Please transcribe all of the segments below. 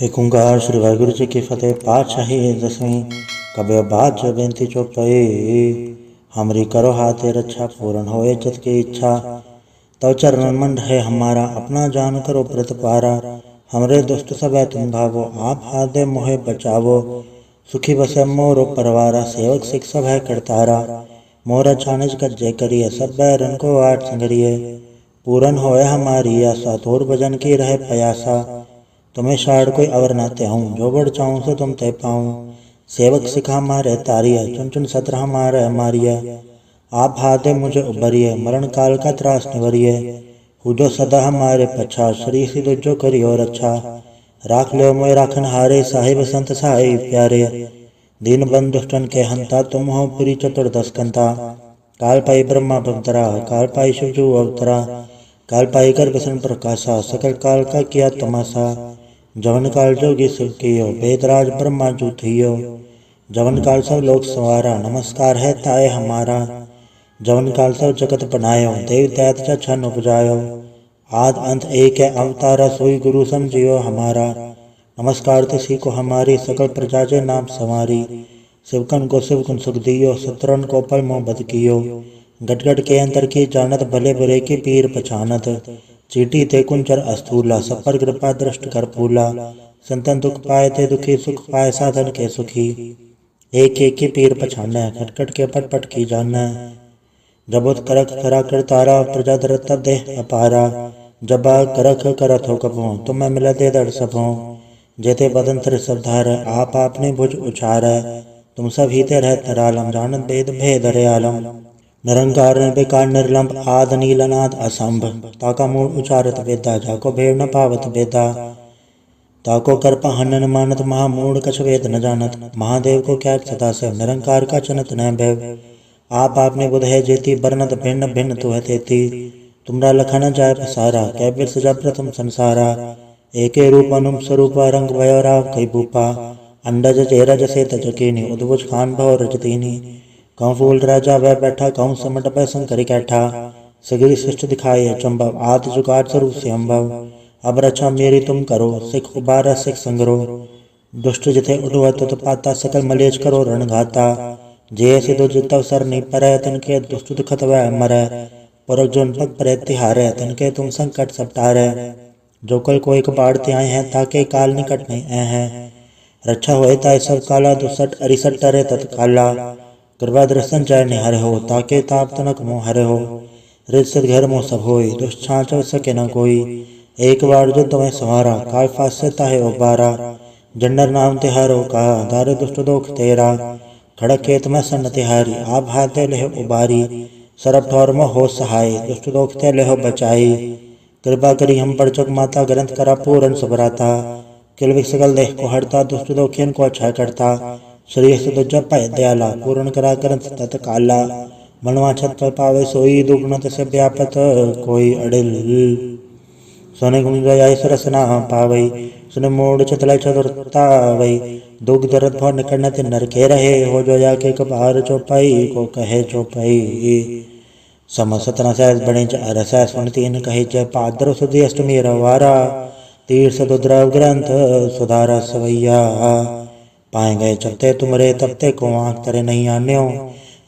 एक ओंकार श्री वाहिगुरु जी की फतेह। पातशाही दसवीं कबे बात जो बेनती चौपाई। हमरी करो हाथे रक्षा पूर्ण होए चित की इच्छा। तव चरण मन रहे हमारा अपना जान करो प्रतिपारा। हमरे दुष्ट सब तुम भावो आप हाथ दे मोहे बचावो। सुखी बसे मोरो परवारा सेवक सिख सब है करतारा। मोरा छानिज कर जय करिए सब बैरन को आठ संगरिए। पूरन होए हमारी आशा तोर भजन की रहे प्रयासा। तुम्हें शाड़ कोई अवर ना त्याऊँ जो बढ़ चाहूँ सो तुम तय पाऊँ। सेवक सिखा मारे तारिया चुन चुन सत्र हमारे मारिया। आप हाथे मुझे उबरिए मरण काल का त्रास निवरिए। हुजो सदा हमारे पछा श्री सिद्ध जो करियो रक्षा। राख लो मोय राखन हारे साहिब संत सहाय प्यारे। दीन बंधु दुष्टन के हंता तुम हो पुरी चतुर्दश कंता। काल पाई ब्रह्मा भवतरा काल पाई शिवजू अवतरा। काल पाई कर बसन प्रकाशा सकल काल का किया तमाशा। जवन काल जोगी शिव कियो वेदराज ब्रह्मा जू थियो। जवन काल सब लोक सवारा नमस्कार है ताए हमारा। जवन काल सब जगत बनायो देव दैत्य छन उपजायो। आद अंत एक है अवतारा सोई गुरु समझियो हमारा। नमस्कार तिसी को हमारी सकल प्रजा जे नाम संवारी। शिवकन को शिवकुन सुख दियो शत्रुन को पल मोह बद कियो। गट गट के अंतर की जानत भले बुरे की पीर पछानत। चीटी ते कुंचर अस्थूला सब पर कृपा दृष्ट कर फूला। संतन दुख पाए थे दुखी सुख पाए साधन के सुखी। एक एक की पीर पछाने खटखट के पट पट की जाने। जबोत करख करा कर तारा प्रजा दरत तब देह अपारा। जबा करख करत हो कबो तुम्हें मिला दे दर सबों। जेते बदन तर सब धार आप आपने भुज उछार। तुम सब हीते रहत नरालम जानत भेद भेद रे आलम। निरंकार निर्विकार निर्लंब आद नीलनाद असंभ। ताका मूल उचारत वेदा जाको भेड़ न पावत वेदा। ताको कर हनन मानत महामूढ़ कछ वेद न जानत। महादेव को क्या सदा से निरंकार का चनत न भैव। आप आपने बुध है जेती बरनत भिन्न भिन्न तुह तेती। तुमरा लखन जाय पसारा कै बिरस जब प्रथम संसारा। एके रूप अनुम स्वरूप रंग भयो राव कई भूपा। अंडज चेरज से तजकीनी उद्भुज खान भव रजतीनी। कहूँ फूल राजा वह बैठा कहूँ समट पै शंकर कैठा। सगरी सृष्टि दिखाई अचंभव आद जुगाड़ स्वरूप से अम्भव। अब रक्षा मेरी तुम करो सिख उबारा सिख संगरो। दुष्ट जिथे उठवा तुत पाता सकल मलेच करो रण घाता। जे सिधो जितव सर नहीं परै तिनके दुष्ट दुखत वह मरै। परक जोन पग परै तिहारै तिनके तुम संकट सब टारै। जो कल कोई कबाड़ त्याय है ताके काल निकट नहीं ऐ है। रक्षा होए ताय सब काला दुसठ अरिसठ टरे तत्काला। कृपा दर्शन जय निहर हो ताके ताप तनक मोह हरे हो। रिद सिद घर मोह सब होई दुष्ट छाँच सके न कोई। एक बार जो तुम्हें सवारा काल फास से ताहे उबारा। जंडर नाम तिहारो कहा दारे दुष्ट दोख तेरा। खड़क खेत में सन तिहारी आप हाथ दे लेहो उबारी। सरब ठौर में हो सहाय दुष्ट दोख ते लेहो बचाई। कृपा करी हम पर चुक माता ग्रंथ करा पूरन सुभराता। किल सकल देह को हरता दुष्ट दोखियन को अच्छा करता। श्री सुध जप पाए दयाला पूर्ण करा ग्रंथ तत्काला। मनवा छत पर पावे सोई दुगुणत से व्यापत कोई अडिल। सोने गुण गया सरस ना पावई सुन मोड़ चतल चतुरतावई। दुख दर्द भव निकट नर के रहे हो जो जाके कबार चौपाई को कहे चौपाई। समसत न सहस बणे रस सुन तीन कहे जय पादर सुधी अष्टमी रवारा। तीर सदुद्रव ग्रंथ सुधारा सवैया। पाए गए चलते तुमरे तबते को आँख तरे नहीं आन्यो।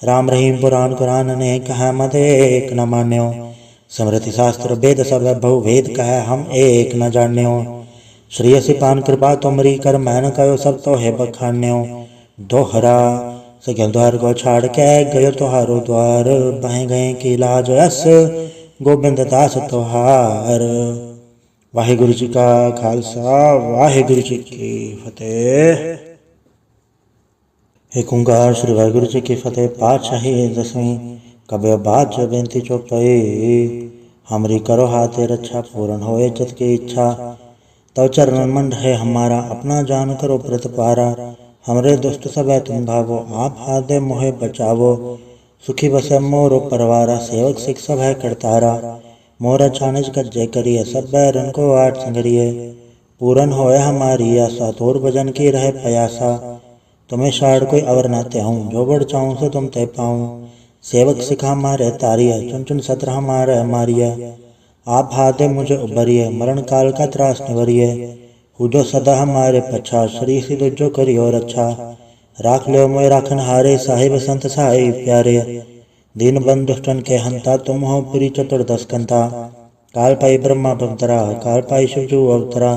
राम रहीम पुराण कुरान ने कहा मत एक न मान्यो। समृति शास्त्र वेद सब बहु वेद कह हम एक न जान्यो। श्री सिपान कृपा तुमरी कर मैन कयो सब तो है बखान्यो। दोहरा सगल द्वार को छाड़ के गयो तुहारो द्वार। बह गए की लाज अस गोबिंद दास तुहार। वाहिगुरु जी का खालसा वाहिगुरु जी की फतेह। एक ओंकार श्री वाहिगुरु जी की फतेह। पातशाही दसवीं कबे बात जो बेनती चौपाई। हमरी करो हाथे रक्षा पूर्ण होए चित की इच्छा। तव चरण मन रहे हमारा अपना जान करो प्रतिपारा। हमरे दुष्ट सब तुम भावो आप हाथ दे मोहे बचावो। सुखी बसे मोरो परवारा सेवक सिख सब है करतारा। मोरा छानिज कर जय करिए सब बैरन को आठ संगरिए। पूरन होए हमारी आशा तोर भजन की रहे प्रयासा। तुम्हें शाड़ कोई अवर ना त्याऊँ जो बढ़ चाहूँ सो तुम तय पाऊँ। सेवक सिखा मारे तारिया चुन चुन सत्र हमारे मारिया। आप हाथे मुझे उबरिए मरण काल का त्रास निवरिए। जो सदा हमारे पछा, श्री सिद्ध जो करियो रक्षा। राख लो मोय राखन हारे, साहिब संत सहाय प्यारे। दीन बंधु दुष्टन के हंता, तुम हो पुरी चतुर्दश कंता। काल पाई ब्रह्मा भवतरा, काल पाई शिव जो अवतरा।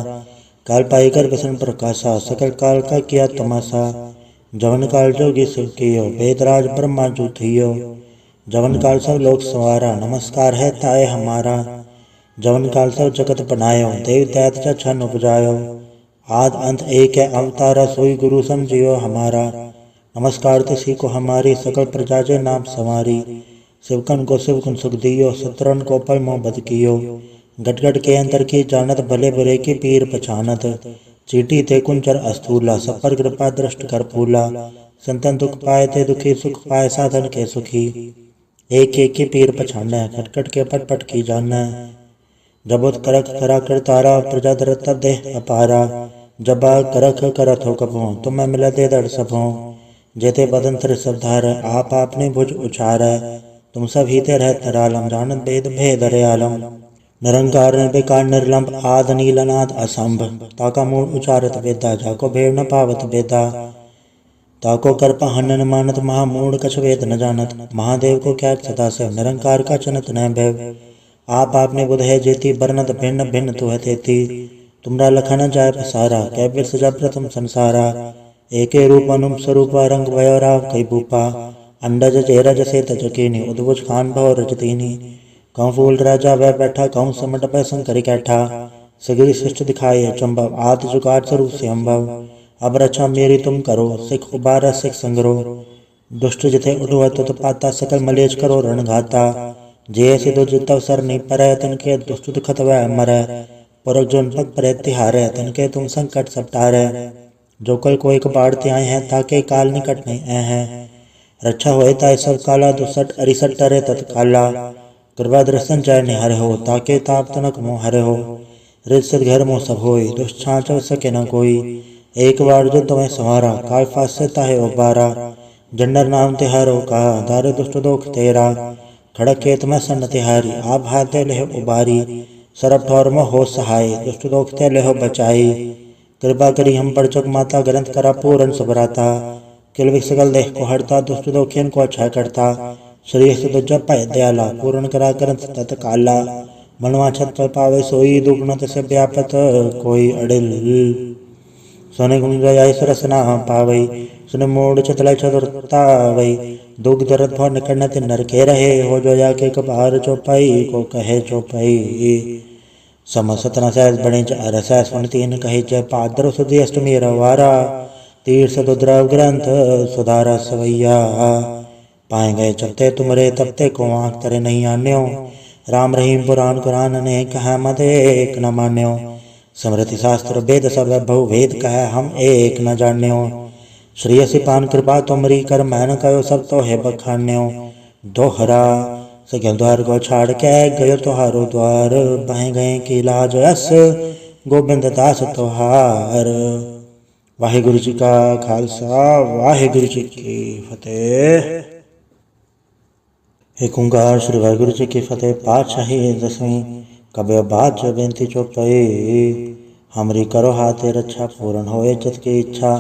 काल पाई कर बसन प्रकाशा, सकल काल का किया तमाशा। जवन काल जोगी शिव कियो, वेदराज ब्रह्मा जो थियो। जवन काल सब लोक सवारा, नमस्कार है ताय हमारा। जवन काल सब जगत बनायो, देव दैत्य छन उपजायो। आद अंत एक है अवतारा, सोई गुरु समझियो हमारा। नमस्कार तिसी को हमारी, सकल प्रजा जे नाम समारी। शिवकन को शिव गुण सुख दियो, शत्रुन को पल मोह बद कियो। गट गट के अंतर की जानत, भले बुरे की पीर पछानत। चीटी ते कुंचर अस्थूला, सब पर कृपा दृष्ट कर फूला। संतन दुख पाए ते दुखी, सुख पाए साधन के सुखी। एक एक की पीर पछाना, खट खट के पट पट की जाना। जबोत करख करा कर तारा, प्रजा दरत तब देह अपारा। जबा करख करत हो कभों, तुम्हें मिला दे दड़ सबों। जेते बदन तिर सब धार, आप आपने भुज उछार। तुम सब हीते रहत निरालम, जानत भेद भेद आलम। निरंकार निर्विकार निर्लंब, आद नील अनाद असंभ। ताका मूल उचारत वेदा, जाको भेद न पावत वेदा। ताको कर हनन मानत, महामूढ़ कछ वेद न जानत। महादेव को क्या सदा से, निरंकार का चनत न भय। आप आपने बुध है जेती, बरनत भिन्न भिन्न तुह तेती। तुमरा लखन जाय पसारा, कै बिर सजा प्रथम संसारा। एके रूप अनुम स्वरूपा, रंग भयो राव कई भूपा। अंडज चेरज से तजकीनी, उद्भुज खान भव रजतीनी। कहूँ फूल राजा वह बैठा, कहूँ समट पै शंकर कैठा। सगिरी सृष्टि दिखाई अचंभव, आदि जुगाड़ स्वरूप से अम्भव। अब रक्षा मेरी तुम करो, सिख उबारा सिख संगरो। दुष्ट जिथे उठवत तुत पाता, सकल मलेच करो रण घाता। जे सिधो जितव सर नहीं परै, तनके दुष्ट दुखत वह मरै। पुरख जोन पग परै तिहारै, तनके तुम संकट सब टारै। जो कल कोई कबाड़ त्याय हैं, ताके काल निकट नहीं ऐ हैं। रक्षा होए ताय सब काला, दुसठ अरिसठ टरे तत्काला। कृपा दर्शन जय निहर हो, ताके ताप तनक मोह हर हो। रित सिद्ध घर मोह सब होई, दुष्ट छाँचव सके न कोई। एक बार जो तुम्हें संवारा, काल फास से ताहे उबारा। जंडर नाम तिहारो कहा, दारे दुष्ट दोख तेरा। खड़क खेत में सन तिहारी, आप हाथे लेह उबारी। सरब ठौर में हो सहाय, दुष्ट दोख ते लेह बचाई। कृपा करी हम पर चुक माता, ग्रंथ करा पूरन सुभराता। किल सकल देह को हरता, दुष्ट दोखियन को अच्छा करता। श्री सिद्ध जप पाए दयाला, पूर्ण करा ग्रंथ तत्काला। मनवा छत पर पावे सोई, दुगुणत से व्यापत कोई अडिल। सोने गुण जाय सरस ना पावई, सुन मोड़ चतल चतुरतावई। दुग दरत भव निकट न नर के रहे, हो जो जाके कबार चौपाई को कहे चौपाई। सम सतना सहस बने अरस, सुन तीन कहे जय पादर सुधी अष्टमी रवारा। तीर्थ दुद्रव ग्रंथ सुधारा सवैया। पाए गए चपते तुमरे, तबते को आँख तरे नहीं आन्यो। राम रहीम पुराण कुरान ने कहा, मत एक न मान्यो। स्मृति शास्त्र वेद सब बहु वेद कह, हम एक न जान्यो। श्री सिपान कृपा तुमरी, कर मैन कयो सब तो है बखान्यो। दोहरा सगल द्वार को छाड़ के, गयो तुहारो द्वार। बह गए की लाज यस, गोबिंद दास तुहार। वाहिगुरु जी का खालसा, वाहिगुरु जी की फतेह। एक ओंकार श्री वाहिगुरु जी की फतेह। पातशाही दसवीं। कबे बात जो बेनती चौपाई। हमरी करो हाथे रक्षा, पूर्ण होए चित की इच्छा।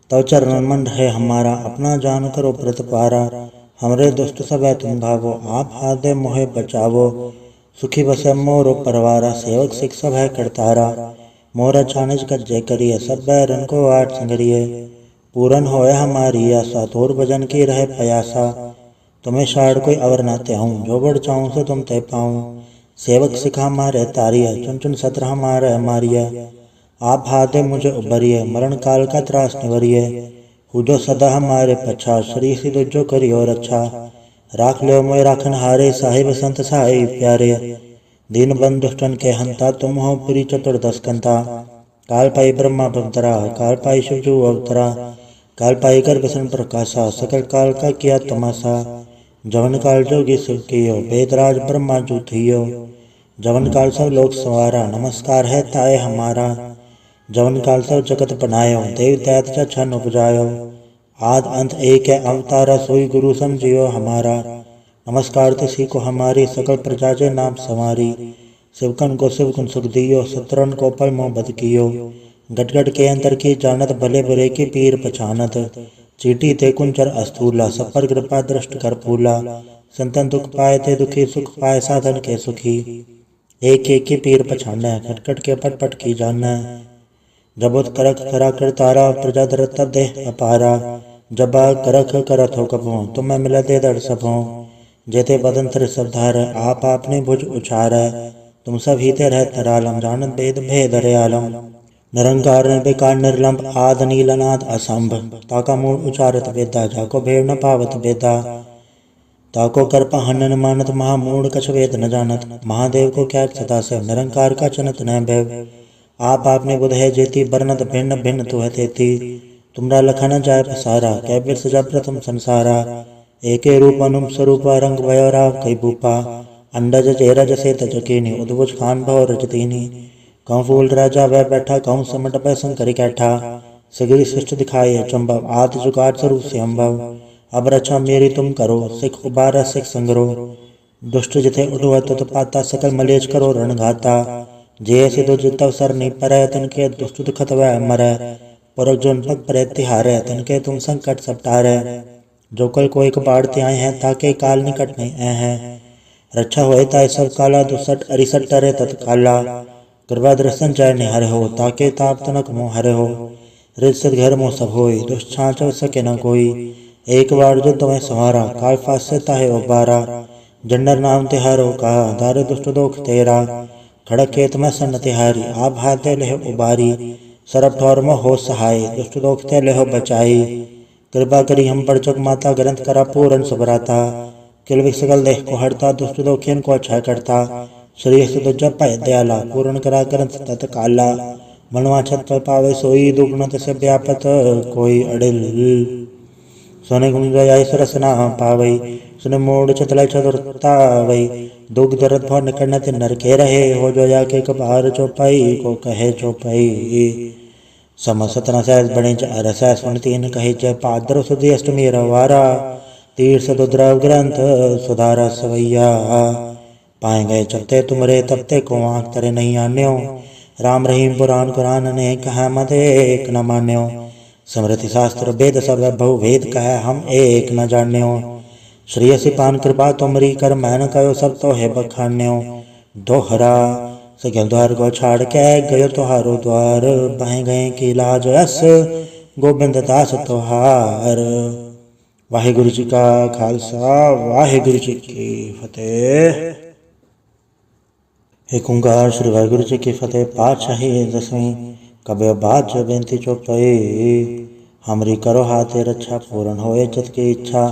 तव चरण मन रहे हमारा, अपना जान करो प्रतिपारा। हमरे दुष्ट सब तुम भावो, आप हाथ दे मोहे बचावो। सुखी बसे मोरो परवारा, सेवक सिख सब है करतारा। मोरा छानिज कर जय करिए, सब बैरन को आठ संगरिए। पूरन होए हमारी आशा, तोर भजन की रहे प्रयासा। तुम्हें शाड़ कोई अवर न त्याऊँ, जो बढ़ चाहूँ सो तुम तय पाऊँ। सेवक सिखा मारे तारिया, चुन चुन सत्र हमारे मारिया। आप हाथे मुझे उबरिए, मरण काल का त्रास निवरिए। जो सदा हमारे पछा, श्री सिद्ध जो करियो रक्षा। राख लो मोय राखन हारे, साहिब संत सहाय प्यारे। दीन बंधु दुष्टन के हंता, तुम हो पुरी चतुर्दश कंता। काल पाई ब्रह्मा भवतरा, काल पाई शिव जो अवतरा। काल पाई कर बसन प्रकाशा, सकल काल का किया तमाशा। जवन काल जोगी शिव कियो, वेदराज ब्रह्मा जो थियो। जवन काल सब लोक संवारा, नमस्कार है ताय हमारा। जवन काल सब जगत बनायो, देव दैत्य छन उपजायो। आद अंत एक है अवतारा, सोई गुरु समझियो हमारा। नमस्कार तिसी को हमारी, सकल प्रजा जे नाम समारी। शिवकन को शिवकुन सुख दियो, शत्रुन को पल मोह बद कियो। गटगट के अंतर की जानत, भले बुरे की पीर पछानत। चीटी ते कुंचर अस्थूला, सब पर कृपा दृष्ट कर फूला। संतन दुख पाए ते दुखी, सुख पाए साधन के सुखी। एक एक की पीर पछाने, खटखट के पट पट की जाने। जबुत करख करा कर तारा, प्रजा धरत तब देह अपारा। जबा करख करत हो कभों, तुम्हें मिला दे दर सबों। जेते बदन तिर सब धार, आप आपने भुज उचार। तुम सब हीते रहत निरालम, जानत भेद भेद रयालम। निरंकार निर्विकार निर्लंब, आद नील अनाद असंभ। ताका मूल उचारत वेदा, जाको भेड़ न पावत बेदा। ताको कर हनन मानत, महामूढ़ कछ वेद न जानत। महादेव को क्या सदा से, निरंकार का चनत न भय। आप आपने बुध है जेती, बरनत भिन्न भिन्न तु है तेती। तुमरा लखन जाय पसारा, कैबिर सजा प्रथम संसारा। एके रूप अनुप स्वरूप, रंग भयो राव कई भूपा। अंडज चेरज से तजकीनी, उद्भुज खान भव रजतीनी। कहूँ फूल राजा वह बैठा, कहूँ समट पै शंकर कैठा। सिगरी सृष्ट दिखाए चंबव, आदि जुगाड़ स्वरूप से अम्भव। अब रक्षा मेरी तुम करो, सिख उबारा सिख संगरो। दुष्ट जिथे उठुआ तुत पाता, सकल मलेच करो रणघाता। जे सिधो जितव सर नहीं परै, तनके दुष्ट दुखत वह मरै। परक जोन पग परै तिहारै, तनके तुम संकट सब टारै। जो कल कोई कबाड़ ते आए हैं, ताके काल निकट नहीं आए हैं। रक्षा होए ताय सब काला, दुसट अरिसट टरे तत्काला। कृपा दर्शन जय निहर हो, ताके ताप तनक मोह हरे हो। रित सत घर मोह सब होई, दुष्ट छाँच सके न कोई। एक बार जो तुम्हें संवारा, काल फास से ताहे उबारा। जंडर नाम तिहारो कहा, दारे दुष्ट दोख तेरा। खड़क खेत में सन तिहारी, आप हाथे लेह उबारी। सरब ठौर में हो सहाय, दुष्ट दोख ते लेह बचाई। कृपा करी हम पर चुक माता, ग्रंथ करा पूरन सुभराता। किल विकल देह को हरता, दुष्ट दोखियन को अच्छा करता। श्री सुध जप दयाला, पूर्ण करा ग्रंथ तत्काला। मनवा छत पर पावे सोई, दुगुणत से व्यापत कोई अडिल। सोने गुंजाई सरस ना पावई, सुन मोड़ चतल चतुरतावई। दुख दर्द भव निकट नर के रहे, हो जो जाके कबार चौपाई को कहे चौपाई। समसत न सहज बने अरस, सुन तीन कहे च पाद्र सुधी अष्टमी रवारा। तीर्थ दुद्रव ग्रंथ सुधारा सवैया। पाए गए चपते तुमरे, तपते को आँख तरे नहीं आन्यो। राम रहीम पुराण कुरान ने कहा, मत एक न मान्यो। स्मृति शास्त्र वेद सब बहु वेद कह, हम एक न जान्यो। श्रेयसी पान कृपा तुमरी, कर मैन कयो सब तो है बखान्यो। दोहरा सगल द्वार को छाड़ के, गयो तुहारो द्वार। बह गए की लाज अस, गोबिंद दास तुहार। वाहिगुरु जी का खालसा, वाहिगुरु जी की फतेह। एक ओंकार श्री वाहिगुरु जी की फतेह। पातशाही दसवीं। कबे बात जो बेनती चौपाई। हमरी करो हाथे रक्षा, पूर्ण होए चित की इच्छा।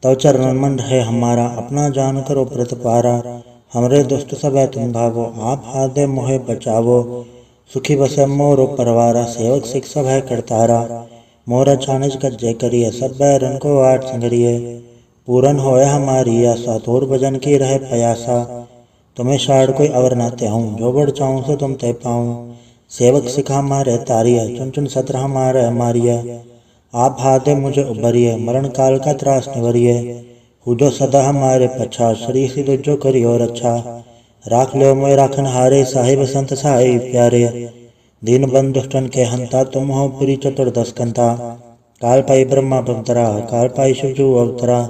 तव चरण मन रहे हमारा, अपना जान करो प्रत पारा। हमरे दुष्ट सब है तुम भावो, आप हाथ दे मोहे बचावो। सुखी बसे मोरो परवारा, सेवक सिख सब है करतारा। मोरा छानिज कर जय करिए, सब बैरन को आठ संगरिए। पूरन होए हमारी आशा, तोर भजन की रहे पयासा। तुम्हें शाड़ कोई अवर न त्याऊं, जो बढ़ चाहूं सो तुम तय पाऊं। सेवक सिखा मारे तारिया, चुन चुन सत्र हमारे मारिया। आप हाथे मुझे उबरिए, मरण काल का त्रास निवरिए। हुजो सदा हमारे पछा, श्री सिद्ध जो करियो रक्षा। राख लो मोय राखन हारे, साहिब संत साहिब प्यारे। दीन बंधु दुष्टन के हंता, तुम हो पुरी चतुर्दश कंता। काल पाई ब्रह्मा भवतरा, काल पाई शिवजू अवतरा।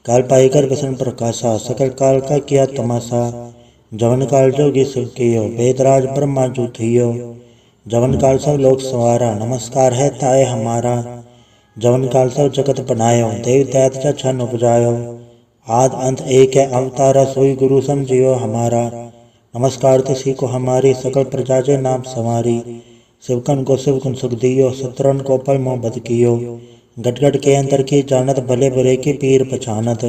काल पाई कर बसन प्रकाशा, सकल काल का किया तमाशा। जवन काल जोगी शिव कियो, वेदराज ब्रह्मा जू थियो। जवन काल सब लोक संवारा, नमस्कार है ताए हमारा। जवन काल सब जगत बनायो, देव दैत छन उपजायो। आद अंत एक है अवतारा, सोई गुरु समझियो हमारा। नमस्कार तिसी को हमारी, सकल प्रजा जे नाम संवारी। शिवकन को शिवकुन सुख दियो, शत्रुन को पल मोह बद कियो। गटगट के अंतर की जानत, भले बुरे की पीर पछानत।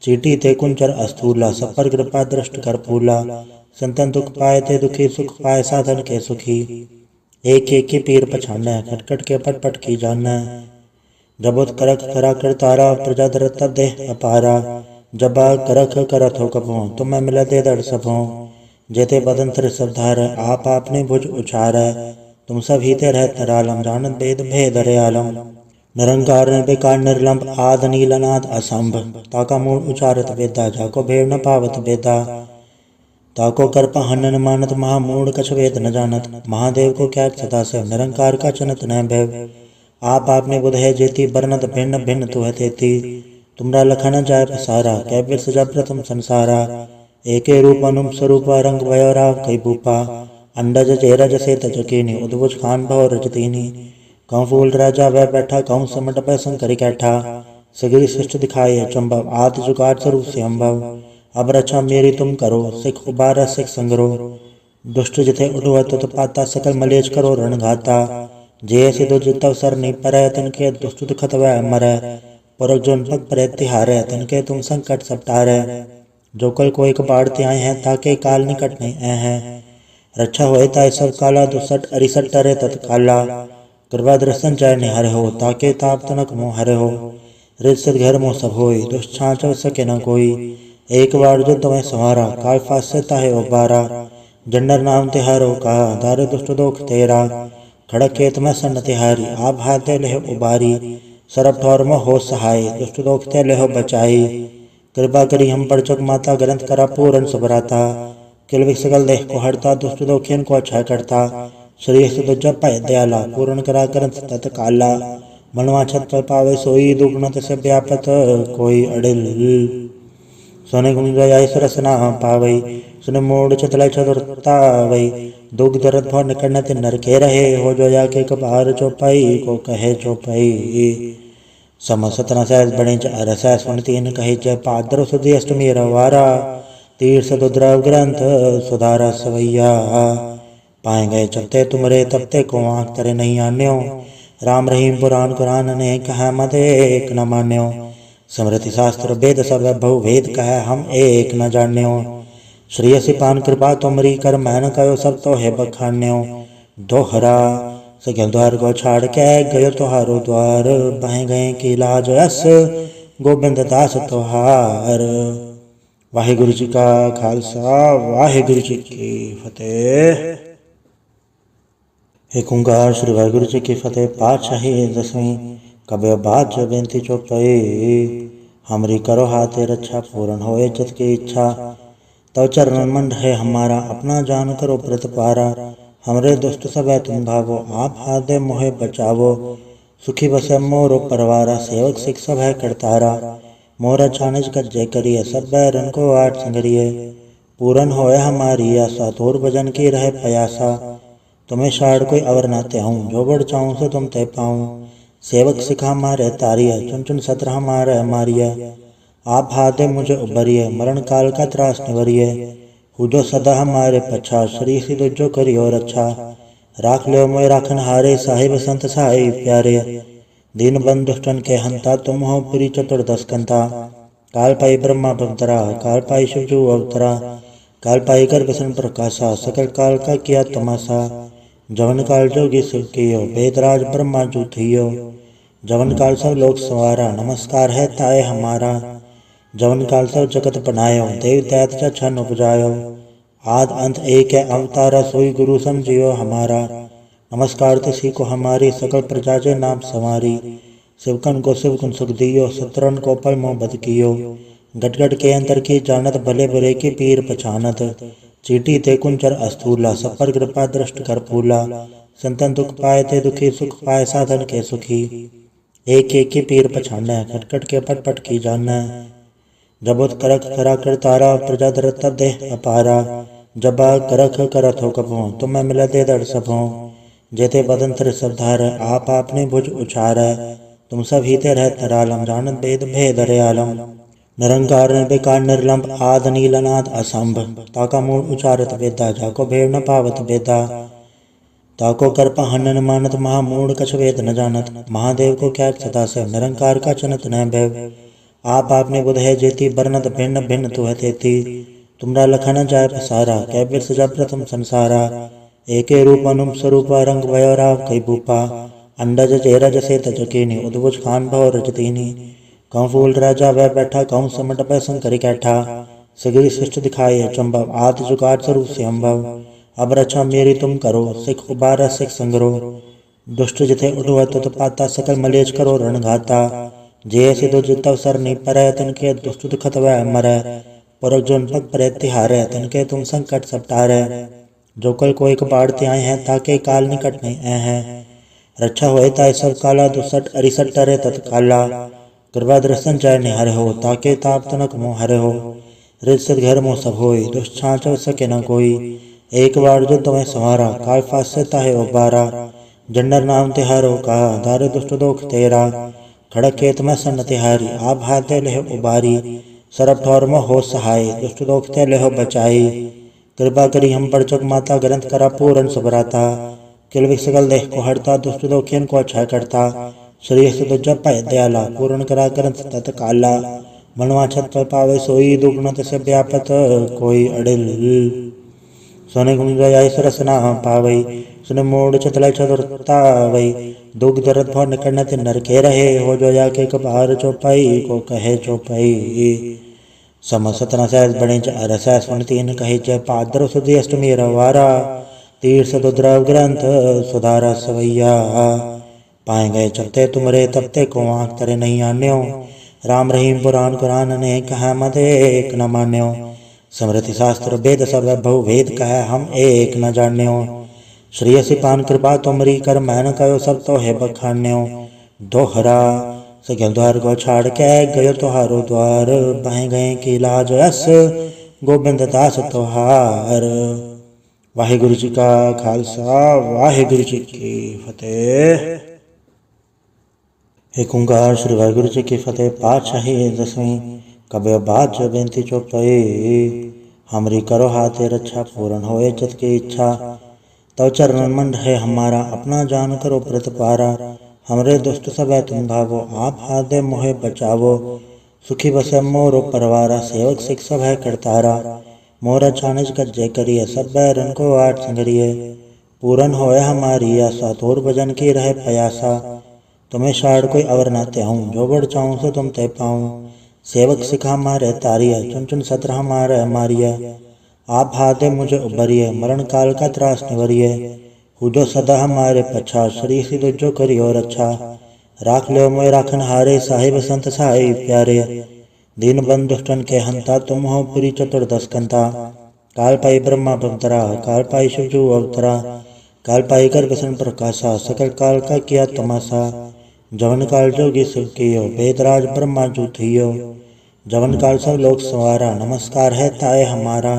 चीटी ते कुंचर अस्थूला, सब पर कृपा दृष्ट कर फूला। संतन दुख पाए ते दुखी, सुख पाए साधन के सुखी। एक एक की पीर पछाने, खटखट के पट पट की जाने। जबुत करख करा कर तारा, प्रजा धरत तब देह अपारा। जबा करख करत हो कभों, तुम्हें मिला दे दर सबों। जेते बदन तिर सब धार, आप आपने भुज उचार। तुम सब हीते रहत निरालम, जानत भेद भेद रयालम। निरंकार निर्विकार निर्लंब, आद नील अनाद असंभ। ताका मूल उचारत वेदा, जाको भेड़ न पावत बेदा। ताको कर्प हनन मानत महामूढ़ कछ वेद न जानत। महादेव को क्या सदा से निरंकार का चनत न भैव। आप आपने बुध है जेती बरनत भिन्न भिन्न तु है तेती। तुमरा लखन जाय पसारा कैबिर सजा प्रथम संसारा। एके रूप अनुप स्वरूप रंग वयोरा कई भूपा। अंडज चेरज से तजकीनी उद्भुज खान भव रजतीनी। कहूँ फूल राजा वह बैठा कहूँ समट पै संकरी कैठा। सगरी सृष्टि दिखाए चंबव आदि जुगाड़ स्वरूप से अम्भव। अब रक्षा मेरी तुम करो सिख उबारा सिख संग्रो। दुष्ट जिथे उठो तुत पाता सकल मलेच करो रण घाता। जे सिधो जितव सर नहीं परै तिनके दुष्ट दुखत वह मरै। परक जोन पग परै तिहारै तिनके तुम संकट सब टारै। जो कल कोई कबाड़ते आए हैं ताके काल निकट नहीं आए हैं। रक्षा होए ताय सब काला दुसट अरिसट टरे तत्काला। कृपा दर्शन जाय निहारे हो ताके ताप तनक मोह हरे हो। रित सिद्ध घर मोह सब होई दुष्ट छाँच सके न कोई। एक बार जो तुम्हें संवारा काल फासे ताहे उबारा। जंडर नाम तिहारो कहा दारे दुष्ट दोख तेरा। खड़क खेत में सन तिहारी आप हाथे लेह उबारी। सरब ठौर में हो सहाय दुष्ट दोख ते लेह बचाई। कृपा करी हम पर चक माता ग्रंथ करा पूरन सुभराता। किलविक सकल देह को हरता दुष्ट दोखियन को अच्छा करता। श्री सुध जप पाए दयाला पूर्ण करा ग्रंथ तत्काला। मनवा छत पर पावे सोई दुगुणत से व्यापत कोई अडिल। सोने गुंजाई सरस ना पावई सुन मूड चतल चतुरतावई। दुग दरद भव निकट नर के रहे हो जो या के कपार चौपाई को कहे चौपाई। समसतना सहज बणे अरस सुन तीन कहे च पाद्र सुधी अष्टमी रवारा। तीर्थ दुद्रव ग्रंथ सुधारा सवैया। पाए गए चपते तुमरे तपते को आँख तरे नहीं आन्यो। राम रहीम पुराण कुरान ने कहा मत एक न मान्यो। स्मृति शास्त्र वेद सब बहु वेद कह हम एक न जान्यो। श्रेयसी पान कृपा तुमरी कर मैन कयो सब तो है बखान्यो। दोहरा सगल द्वार को छाड़ के गयो तुहारो द्वार। बह गए की लाज अस गोबिंद दास तुहार। वाहिगुरु जी का खालसा वाहिगुरु जी की फतेह। एक ओंकार श्री वाहिगुरु जी की फतेह। पातशाही दसवीं कबे बात जो बेनती चौपाई। हमरी करो हाथे रक्षा पूर्ण होए चित की इच्छा। तव चरण मन रहे हमारा अपना जान करो प्रतिपारा। हमरे दुष्ट सब तुम भावो आप हाथ दे मोहे बचावो। सुखी बसे मोरो परवारा सेवक सिख सब है करतारा। मोरा छानिज कर जय करिए सब बैरन को आठ संगरिए। पूरन होए हमारी आशा तोर भजन की रहे पयासा। तुम्हें शाड़ कोई अवर ना त्याऊँ जो बढ़ चाहूँ सो तुम तय पाऊँ। सेवक सिखा मारे तारिया चुन चुन सत्र हमारे मारिया। आप हाथे मुझे उबरिए मरण काल का त्रास निवरिए। हुजो सदा हमारे पछा श्री सिद्ध जो करियो रक्षा। राख लो मोय राखन हारे साहिब संत साहिब प्यारे। दीन बंधु दुष्टन के हंता तुम हो पुरी चतुर्दश कंता। काल पाई ब्रह्मा भवतरा काल पाई शिवजू अवतरा। काल पाई कर बसन प्रकाशा सकल काल का किया तमाशा। जवन काल जोगी शिव कियो वेदराज ब्रह्मा जू थियो। जवन काल सब लोक सवारा नमस्कार है ताए हमारा। जवन काल सब जगत बनायो देव दैत छन उपजायो। आद अंत एक है अवतारा सोई गुरु समझियो हमारा। नमस्कार तिसी को हमारी सकल प्रजा जे नाम संवारी। शिवकन को शिवकुन सुख दियो शत्रुन को पल मोह बद कियो। गट गट के अंतर की जानत भले बुरे की पीर पछानत। चीटी ते कुंचर अस्थूला सब पर कृपा दृष्ट कर फूला। संतन दुख पाए ते दुखी सुख पाए साधन के सुखी। एक एक की पीर पछाने खटखट के पट पट की जाने। जब करख करा कर तारा प्रजा दर तब देह अपारा। जबा करख करत हो कभों तुम्हें मिले दे दर सबों। जेते बदन तिर सब धार आप आपने भुज उछार। तुम सब हीते रह तरालम जानत भेद भेद रे आलम। निरंकार निर्विकार निर्लंब आद नीलनाद असंभ। ताका मूल उचारत वेदा जाको भेव न पावत वेदा। ताको कर्प हनन मानत महामूढ़ कछ वेद न जानत। महादेव को क्या सदा से निरंकार का चनत न भैव। आप आपने बुध है जेती बरनत भिन्न भिन्न तु है तेती। तुमरा लखन जाय पसारा कैबिर सजा प्रथम संसारा। एके रूप अनुप स्वरूप रंग वयोरा कई भूपा। अंडज चेरज से तजकीनी उद्भुज खान भव रजतीनी। कहूँ फूल राजा वह बैठा कहूँ समट पै संकरी कैठा। सगरी सृष्टि दिखाए चंबव आदि जुगाड़ स्वरूप से अम्भव। अब रक्षा मेरी तुम करो सिख उबारा सिख संग्रो। दुष्ट जिथे उठो तुत पाता सकल मलेच करो रण घाता। जे सिधो जितव सर नहीं परै तिनके दुष्ट दुखत वह मरै। पुरख जोन पग परे तिहारे तिनके तुम संकट सब टारे। जो कल कोई कबाड़ते आए हैं ताके काल निकट नहीं आए हैं। रक्षा होए ताय सब काला दुसठ अरिसठ टरे तत्काला। कृपा दर्शन जय निहर हो ताके ताप तनक मोह हरे हो। रिद सिद घर मोह सब होई दुष्ट छाँच सके न कोई। एक बार जो तुम्हें संवारा काल फासे ताहे उबारा। जंडर नाम तिहारो कहा दारे दुष्ट दोख तेरा। खड़क खेत में सन तिहारी आप हाथे लेह उबारी। सरब ठौर में हो सहाय दुष्ट दोख ते लेहो बचाई। कृपा करी हम पर चुक माता ग्रंथ करा पूरन सुभराता। किल सकल देह को हरता दुष्ट दोखियन को अच्छा करता। श्री सुदुज पय दयाला पूर्ण करा ग्रंथ तत्काला। मनवा छत पर पावे सोई दुगुण से व्यापत कोई अडिल। सोने गुण जाय सरस ना पावई सुन मोड़ चतल चतुरतावई। दुख दर्द भव निकट नर के रहे हो जो जाके कपार चौपाई को कहे चौपाई। समसतना सहज बणे अरस सुन तीन कहे च पाद्र सुधी अष्टमी रवारा। तीर सदुद्रव ग्रंथ सुधारा सवैया। पाए गए चलते तुमरे तबते को आँख तरे नहीं आन्यो। राम रहीम पुराण कुरान ने कहा मत एक न मान्यो। समृति शास्त्र वेद सब बहु भेद कह हम एक न जान्यो। श्री सिपान कृपा तुमरी कर मैन कयो सब तो है बखान्यो। दोहरा सगल द्वार को छाड़ के गयो तुहारो द्वार। बह गए की लाज यस गोबिंद दास तुहार। वाहिगुरु जी का खालसा वाहिगुरु जी की फतेह। एक ओंकार श्री वाहिगुरु जी की फतेह। पातशाही दसवीं कबे बात जो बेनती चौपाई। हमरी करो हाथे रक्षा पूर्ण होए चित की इच्छा। तव चरण मन रहे हमारा अपना जान करो प्रतिपारा। हमरे दुष्ट सब तुम भावो आप हाथ दे मोहे बचावो। सुखी बसे मोरो परवारा सेवक सिख सब है करतारा। मोरा छानिज कज्जे करिए सब बैरन को आठ संगरिए। पूरन होए हमारी आशा तोर भजन की रहे प्रयासा। तुम्हें शाड़ कोई अवर ना त्याऊं जो बढ़ चाहूं सो तुम ते पाऊं। सेवक सिखा मारे तारिया चुन चुन सत्र हमारे मारिया। आप हाथे मुझे उबरिए मरण काल का त्रास निवरिए। हुजो सदा हमारे पछा श्री सिद्धो जो करियो रक्षा। राख लो मोय राखन हारे साहिब संत साई प्यारे। दीन बंधु दुष्टन के हंता तुम हो पुरी चतुर्दश कंता। काल पाई ब्रह्मा भवतरा काल पाई शिवजू अवतरा। काल पाई कर बसन प्रकाशा सकल काल का किया तमाशा। जवन काल जोगी शिव कियो वेदराज ब्रह्मा जू थियो। जवन काल सब लोक संवारा नमस्कार है ताए हमारा।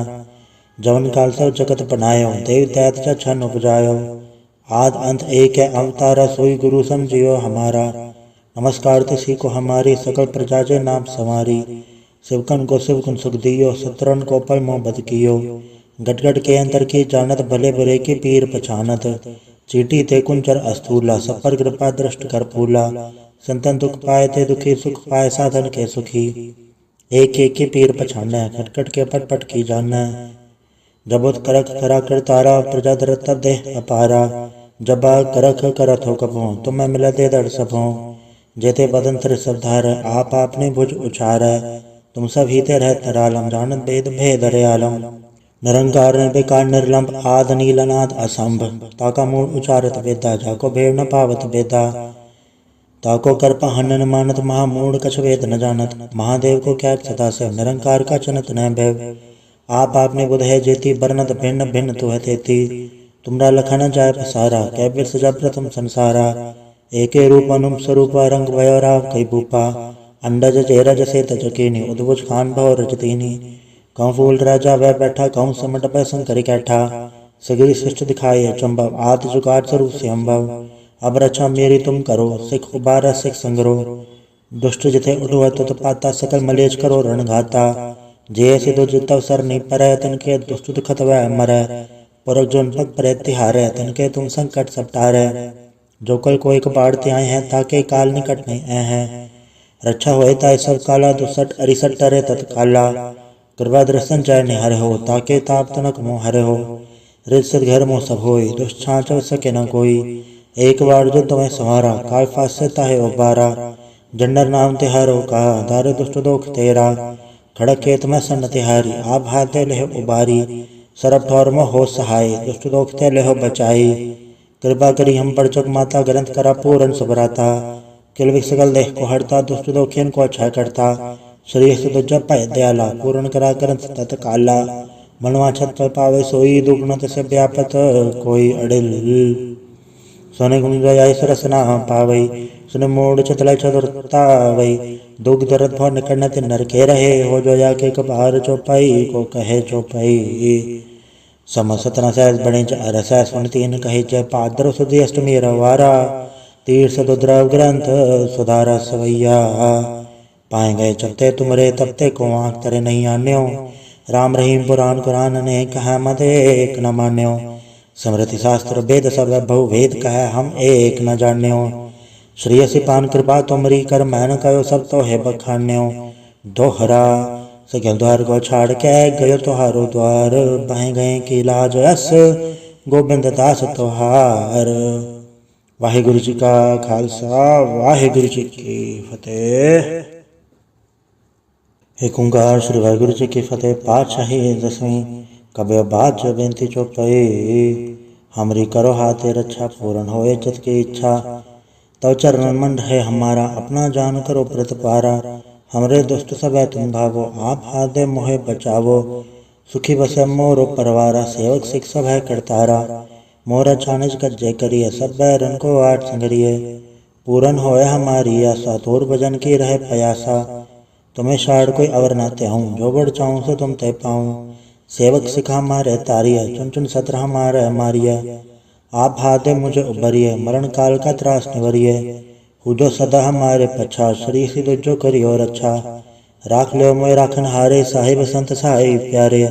जवन काल सब जगत बनायो देव दैत्य छन उपजायो। आद अंत एक है अवतारा सोई गुरु समझियो हमारा। नमस्कार तिसी को हमारी सकल प्रजा जे नाम संवारी। शिवकन को शिवकुन सुख दियो शत्रुन को पल मोह बद कियो। गट गट के अंतर की जानत भले बुरे की पीर पछानत। चीटी ते कुंचर अस्थूला सब पर कृपा दृष्ट कर फूला। संतन दुख पाए ते दुखी सुख पाए साधन के सुखी। एक एक की पीर पछाने खटखट के पट पट की जाने। जबोत करख करा कर तारा प्रजा दरत देह अपारा। जबा करख करत हो कभों तुम्हें मिला दे दर सबों। जेते बदन तिर सब धार आप आपने भुज उछार। तुम सब हीते रह तरालम जानत भेद भेद रे आलम। निरंकार निर्विकार निर्लंब आद नीलनाद असंभ। ताका मूल उचारत वेदा जाको भेड़ न पावत वेदा। ताको कर हनन मानत महामूढ़ कछ वेद न जानत। महादेव को क्या सदा से निरंकार का चनत न भैव। आप आपने बुध है जेती बरनत भिन्न भिन्न तुह तेती। तुमरा लखन जाय पसारा कै बिर सजा प्रथम संसारा। एके रूप अनुम स्वरूप रंग भयो राव कई भूपा। अंडज चेरज से तजकीनी उद्भुज खान भव रजतीनी। कहूँ फूल राजा वह बैठा कहूँ समट पै शंकर कैठा। सगिरी सृष्टि दिखाए अचंभव आदि जुगाड़ स्वरूप से अम्भव। अब रक्षा मेरी तुम करो सिख उबारा सिख संगरो। दुष्ट जिथे उठुआ तुत पाता सकल मलेज करो रण घाता। जे सिधो जितव सर नहीं परै तिनके दुष्ट दुखत वह मरै। पुरख जोन पग परे तिहारे तिनके तुम संकट सब टारे। जो कल कोई कबाड़ते आए हैं ताके काल निकट नहीं आए हैं। रक्षा होए ताय सब काला दुसठ अरिसठ टरे तत्काला। कृपा दर्शन जय निहर हो ताके ताप तनक मोह हरे हो। रिद सिद घर मोह सब होई दुष्ट छाँच सके न कोई। एक बार जो तुम्हें संवारा काल फासे ताहे उबारा। जंडर नाम तिहारो कहा दारे दुष्ट दोख तेरा। खड़क खेत में सन तिहारी आप हाथे लेह उबारी। सरब ठौर में हो सहाय दुष्ट दोख ते लेहो बचाई। कृपा करी हम पर चुक माता ग्रंथ करा पूरन सुभराता। किल सकल देह को हरता दुष्ट दोखियन को अच्छा करता। श्री सुदुजा भय दयाला पूर्ण करा ग्रंथ तत्काला मनवा छत पर पावे सोई दुगुण तसे व्यापत कोई अड़िल सोने गुण जाय सरस ना पावई सुने मोड़ चतल चतुरता वही दुख दर्द भव निकटन ते नर के रहे हो जो जाके कबार चौपाई को कहे चौपाई सम सतना सहस बने अरस सुन तीन कहे जय पादर सुधी अष्टमी रवारा तीर्थ दुद्रव ग्रंथ सुधारा सवैया पाए गए चलते तुमरे तबते को आँख तरे नहीं आन्यो राम रहीम पुराण कुरान ने कहा मत एक न मान्यो स्मृति शास्त्र वेद सब बहु वेद कह हम एक न जान्यो श्री सिपान कृपा तुमरी कर मैन कयो सब तो है बखान्यो दोहरा सगल द्वार को छाड़ के गयो तुहारो द्वार बह गए की लाज अस गोबिंद दास तुहार। वाहिगुरु जी का खालसा वाहिगुरु जी की फतेह। एक ओंकार श्री वाहिगुरु जी की फतेह। पातशाही दसवीं कबे बात जो बेनती चौपाई हमरी करो हाथे रक्षा पूर्ण होए चित की इच्छा तव चरण मन रहे हमारा अपना जान करो प्रत पारा हमरे दुष्ट सब है तुम भावो आप हाथ दे मोहे बचावो सुखी बसे मोरो परवारा सेवक सिख सब है करतारा मोरा छानिज कर जय करिए सब बैरन को आठ संगरिए पूरन होए हमारी आशा तोर भजन की रहे प्रयासा तुम्हें शाड़ कोई अवर ना त्याऊं जो बढ़ चाहूं सो तुम तय पाऊं सेवक सिखा मारे तारिया चुन चुन सत्र हमारे मारिया आप हाथे मुझे उबरिए मरण काल का त्रास निवरिए हुजो सदा हमारे पछा श्री सिद्ध जो करियो रक्षा राख लो मोय राखन हारे साहिब संत साहिब प्यारे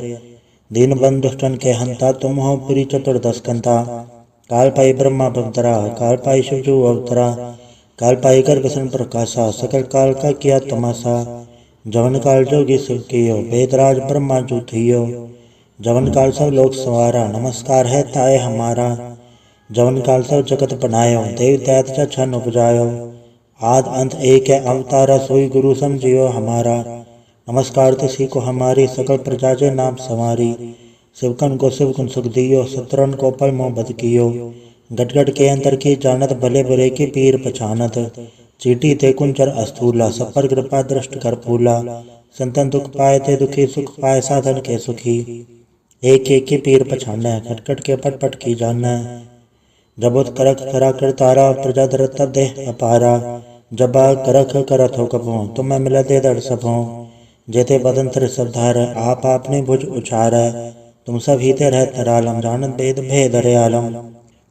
दीन बंधु दुष्टन के हंता तुम हो पुरी चतुर्दश कंता काल पाई ब्रह्मा भवतरा काल पाई शिवजू अवतरा काल पाई कर बसन प्रकाशा सकल काल का किया तमाशा जवन काल जोगी शिव कियो वेदराज ब्रह्मा जू थियो जवन काल सब लोक सवारा नमस्कार है ताए हमारा जवन काल सब जगत बनायो देव दैत छन उपजायो आद अंत एक है अवतारा सोई गुरु समझियो हमारा नमस्कार तिसी को हमारी सकल प्रजा जे नाम संवारी शिवकन को शिवकुन सुख दियो शत्रुन को पल मोह बद कियो गटगट के अंतर की जानत भले बुरे की पीर पछानत चीटी ते कुंचर अस्थूला सब पर कृपा दृष्ट कर फूला संतन दुख पाए ते दुखी सुख पाए साधन के सुखी एक एक के पीर पछाना खटखट के पट पट की जाना जब उत करख करा कर तारा प्रजा दर तब देह अपारा जबा करख करत हो कभों तुम्हें मिला दे दड़ सबों जेते बदन तिर सब धार आप आपने भुज उछार तुम सब हीते रहत नरालम जानत भेद भेद आलम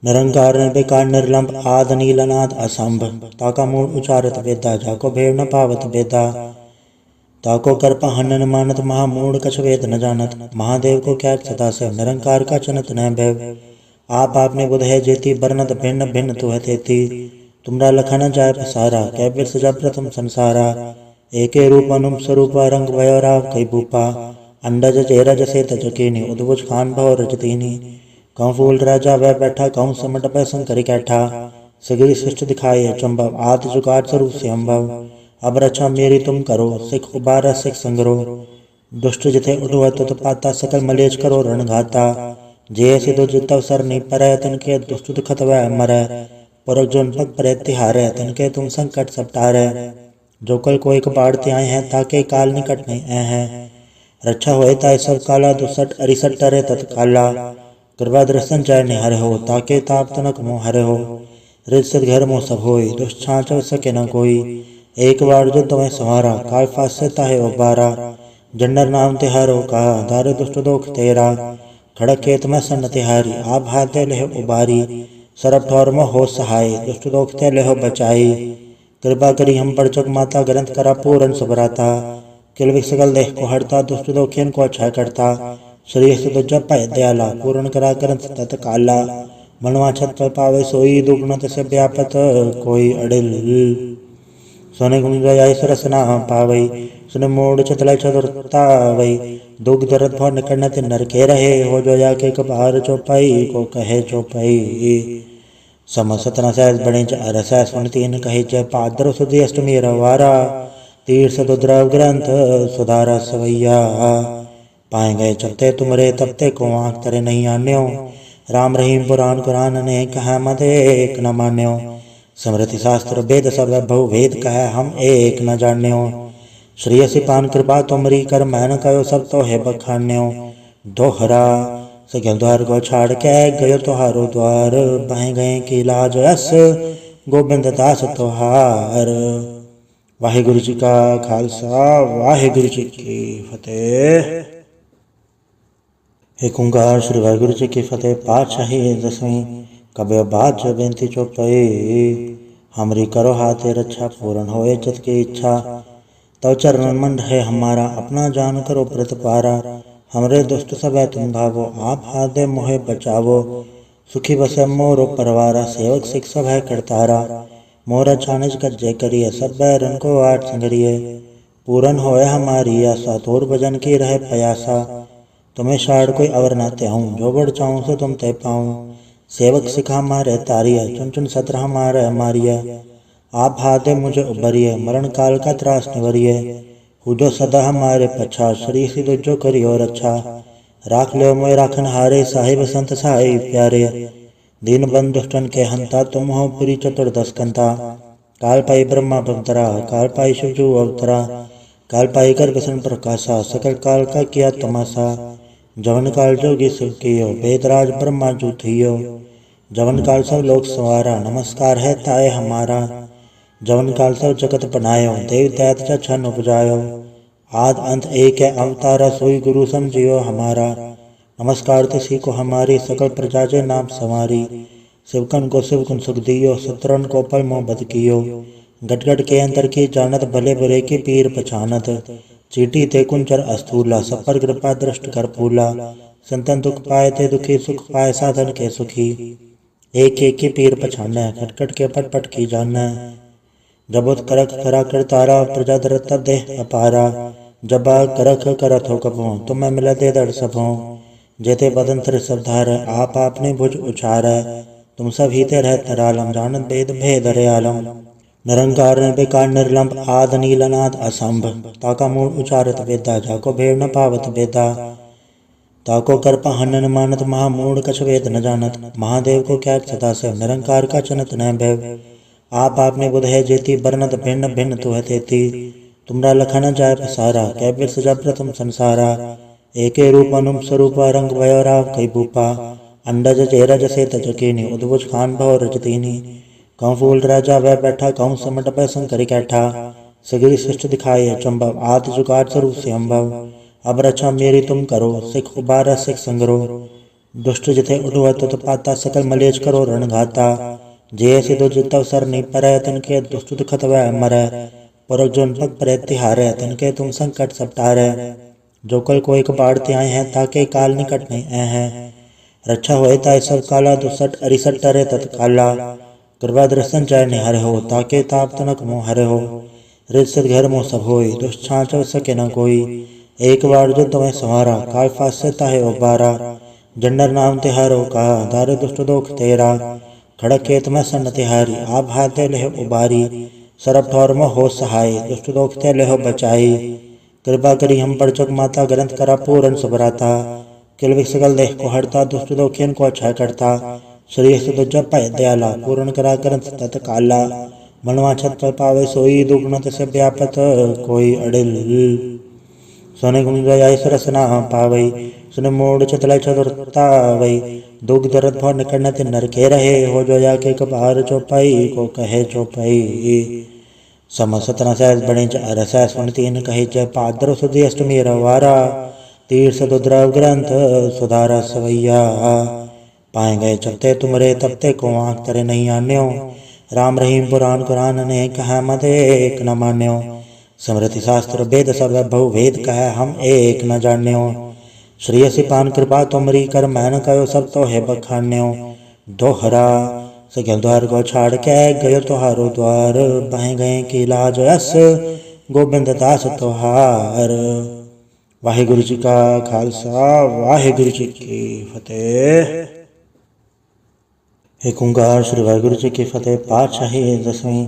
निरंकार निर्विकार निर्लंब आद नीलनाद असंभ ताका मूल उचारत वेदा जाको भेड़ न पावत वेदा ताको कर हनन मानत महामूढ़ कछ वेद न जानत महादेव को क्या सदा से निरंकार का चनत न भय आप आपने बुध है जेती बरनत भिन्न भिन्न तु है तेती तुमरा लखन जाय पसारा कै बिर सजा प्रथम संसारा एके रूप अनुप स्वरूप रंग भयो राव कई भूपा अंडज चेरज से तजकीनी उद्भुज खान भव रजतीनी कहूँ फूल राजा वह बैठा कहूँ समट पै शंकर कैठा सिगरी सृष्ट दिखाए चंबव आत जुगाड़ स्वरूप से अम्भव अब रक्षा मेरी तुम करो सिख उबारा सिख संगरो दुष्ट जिथे उठो तुत पाता सकल मलेच करो रणघाता जे सिद्धो जितव सर नहीं परै तनके दुष्ट दुखत वह मरै परक जोन पग परै तिहारै तनके तुम संकट सब टारै जो कल कोई कबाड़ते आए हैं ताके काल निकट नहीं आए हैं रक्षा होए ताय सब काला दुसठ अरिसठ टरे तत्काला कृपा दर्शन जय निहर हो ताके ताप तनक मोह हरे हो रित घर मोह सब होई दुष्ट छाँच सके न कोई एक बार जो तुम्हें संवारा काल फासे ताहे उबारा जंडर नाम तिहारो कहा दारे दुष्ट दोख तेरा खड़क खेत में सन तिहारी आप हाथे लेह उबारी सरब ठौर में हो सहाय दुष्ट दोखते लेह बचाई कृपा करी हम पर चक माता ग्रंथ करा पूरन सुभराता किल विकल देह को हड़ता दुष्ट दोखियन को अच्छा करता श्री सुदुजा भय दयाला पूर्ण करा ग्रंथ तत्काला मनवा छत पर पावे सोई दुगुण तसे व्यापत कोई अड़िल सोने गुण जाय सरस ना पावई सुने मोड़ चतल चतुरता वही दुख दर्द भव निकटन ते नर के रहे हो जो जाके कबार चौपाई को कहे चौपाई सम सतना सहस बने अरस सुन तीन कहे जय पादर सुधी अष्टमी रवारा तीर्थ दुद्रव ग्रंथ सुधारा सवैया पाए गए चलते तुमरे तबते को आँख तरे नहीं आन्यो राम रहीम पुराण कुरान ने कहा मत एक न मान्यो स्मृति शास्त्र वेद सब बहु वेद कह हम एक न जान्यो श्री असि पान कृपा तुमरी कर मैन कयो सब तो है बखान्यो। दोहरा सगल द्वार को छाड़ के गयो तुहारो द्वार, बह गए की लाज अस गोबिंद दास तुहार। वाहिगुरु जी का खालसा वाहिगुरु जी की फतेह। एक ओंकार श्री वाहिगुरु जी की फतेह। पातशाही दसवीं। कबे बात जो बेनती चौपाई, हमरी करो हाथे रक्षा पूर्ण होए चित की इच्छा। तव चरण मन रहे हमारा, अपना जान करो व्रत पारा। हमरे दुष्ट सब है तुम भावो, आप हाथ दे मोहे बचावो। सुखी बसे मोरो परवारा, सेवक सिख सब है करतारा। मोरा छानिज कर जय करिए, सब बैरन को आठ संगरिए। पूरन होए हमारी आशा, तोर भजन की रहे प्रयासा। तुम्हें शाड़ कोई अवर न त्याऊं, जो बढ़ चाहूं सो तुम तय पाऊं। सेवक सिखा मारे तारिया, चुन चुन सत्र हमारे मारिया। आप हाथे मुझे उबरिए, मरण काल का त्रास निवरिए। हुजो सदा हमारे पछा, श्री सिद्ध जो करियो रक्षा। राख लो मोय राखन हारे, साहिब संत साहिब प्यारे। दीन बंधु दुष्टन के हंता, तुम हो पुरी चतुर्दश कंता। काल पाई ब्रह्मा भवतरा, काल पाई शिवजू अवतरा। काल पाई कर बसन प्रकाशा, सकल काल का किया तमाशा। जवन काल जोगी शिव कियो, वेदराज ब्रह्मा जू थियो। जवन काल सब लोक संवारा, नमस्कार है ताए हमारा। जवन काल सब जगत बनायो, देव दैत छन उपजायो। आद अंत एक है अवतारा, सोई गुरु समझियो हमारा। नमस्कार तिसी को हमारी, सकल प्रजा जे नाम समारी। शिवकन को शिवकुन सुख दियो, शत्रुन को पल मोह बद कियो। गटगट के अंतर की जानत, भले बुरे की पीर पछानत। चीटी ते कुंचर अस्थूला, सब पर कृपा दृष्ट कर फूला। संतन दुख पाए ते दुखी, सुख पाए साधन के सुखी। एक एक की पीर पछाने, खटखट के पट पट की जाने। जबोत करख करा कर तारा, प्रजा दरत तब देह अपारा। जबा करख करत हो कबो, तुम्हें मिला दे दड़ सबों। जेते बदन तिर सब धार, आप आपने भुज उछार। तुम सब ही ते रह तरालम, जानत वेद भेद आलम। निरंकार निर्विकार निर्लंब, आद नीलनाद असंभ। ताका मूल उचारत वेदा, जाको भेड़ न पावत वेदा। ताको कर हनन मानत, महामूढ़ कछ वेद न जानत। महादेव को क्या सदा से, निरंकार का चनत न भैव। आप आपने बुध है जेती, बरनत भिन्न भिन्न तु है तेती। तुमरा लखन जाय पसारा, कैबिर सजा प्रथम संसारा। एके रूप अनुप स्वरूपा, रंग भयो राव कई भूपा। अंडज चेरज से तजकीनी, उद्भुज खान भव रजतीनी। कहूँ फूल राजा वह बैठा, कहूँ समट पै शंकर कैठा। सगरी सृष्टि दिखाए चंबव, आद जुगाड़ स्वरूप से अम्भव। अब रक्षा मेरी तुम करो, सिख उबारा सिख संगरो। दुष्ट जिथे उठवा तुत पाता, सकल मलेच करो रण घाता। जे सिधो जितव सर नहीं परै, तनके दुष्ट दुखत वह मरै। परक जोन पग परै तिहारै, तनके तुम संकट सब टारै। जो कल कोई कबाड़ त्याए हैं, ताके काल निकट नहीं ऐ हैं। रक्षा होए ताय सब काला, दुसठ अरिसठ टरे तत्काला। कृपा दर्शन जाय निहारे हो, ताके ताप तनक मोह हरे हो। रित सिद्ध घर मोह सब होई, दुष्ट छाँच सके न कोई। एक बार जो तुम्हें संवारा, काल फास से ताहे उबारा। जंडर नाम तिहारो कहा, दारे दुष्ट दोख तेरा। खड़क खेत में सन तिहारी, आप हाथे लेह उबारी। सरब ठौर में हो सहाय, दुष्ट दोख ते लेह बचाई। कृपा करी हम पर जग माता, ग्रंथ करा पूरन सुभराता। किलविक सकल देह को हरता, दुष्ट दोखियन को अच्छा करता। श्री सुध जप दयाला, पूर्ण करा ग्रंथ तत्काला। मनवा छत पर पावे सोई, दुगुणत से व्यापत कोई अडिल। सोने गुण गया सरस ना पावई, सुन मोड़ चतला चतुरतावई। दुख दर्द भव निकटनत नर के रहे, हो जो या के कबार चौपाई को कहे चौपाई। समसतना सहज बणे रस सुन तीन कहे च, पादर सुधी अष्टमी रवारा। तीर्थ दुद्रव ग्रंथ सुधारा सवैया। पाए गए चपते तुमरे, तपते को आँख तरे नहीं आन्यो। राम रहीम पुराण कुरान ने कहा, मत एक न मान्यो। स्मृति शास्त्र वेद सब बहु वेद कह, हम एक न जान्यो। श्री असि पान कृपा तुमरी कर मैन कयो सब तो है बखान्यो। दोहरा सगल द्वार को छाड़ के गयो तुहारो द्वार, बह गए की लाज अस गोबिंद दास तुहार। वाहिगुरु जी का खालसा वाहिगुरु जी की फतेह। एक ओंकार श्री वाहिगुरु जी की फतेह। पातशाही दसवीं।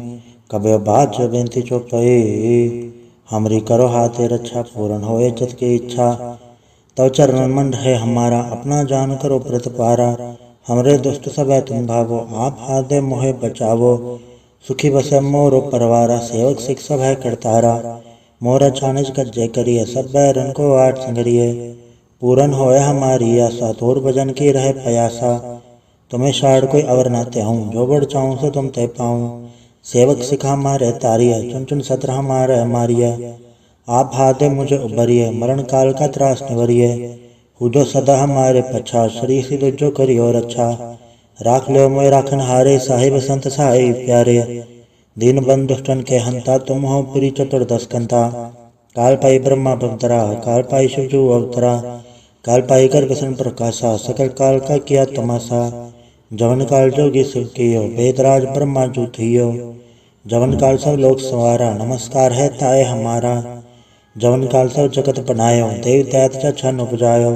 कबे बात जो बेनती चौपाई, हमरी करो हाथे रक्षा पूर्ण होए चित की इच्छा। तव चरण मन रहे हमारा, अपना जान करो व्रत पारा। हमरे दुष्ट सब है तुम भावो, आप हाथ दे मोहे बचावो। सुखी बसे मोरो परवारा, सेवक सिख सब है करतारा। मोर छानिज कज्जे करिए सब बैरन को आठ संगरिए। पूरन होय हमारी आशा तोर भजन की रहे प्रयासा। तुम्हें शाड़ कोई अवर ना त्याऊँ जो बढ़ चाहूँ सो तुम तय पाऊँ। सेवक सिखा मारे तारिय चुन चुन सत्र हमारे मारिय। आप हाथे मुझे उबरिए मरण काल का त्रास निवरिए। हुजो सदा हमारे पछा श्री सिद्ध जो करियो रक्षा। राख लो मोय राखन हारे साहिब संत सहाय प्यारे। दीन बंधु दुष्टन के हंता तुम हो पुरी चतुर्दश कंता। काल पाई ब्रह्मा भवतरा काल पाई शिवजू अवतरा। काल पाई कर बसन प्रकाशा सकल काल का किया तमाशा। जवन काल जोगी शिव कियो वेदराज ब्रह्मा जू थियो। जवन काल सब लोक सवारा नमस्कार है ताए हमारा। जवन काल सब जगत बनायो देव दैत छन उपजायो।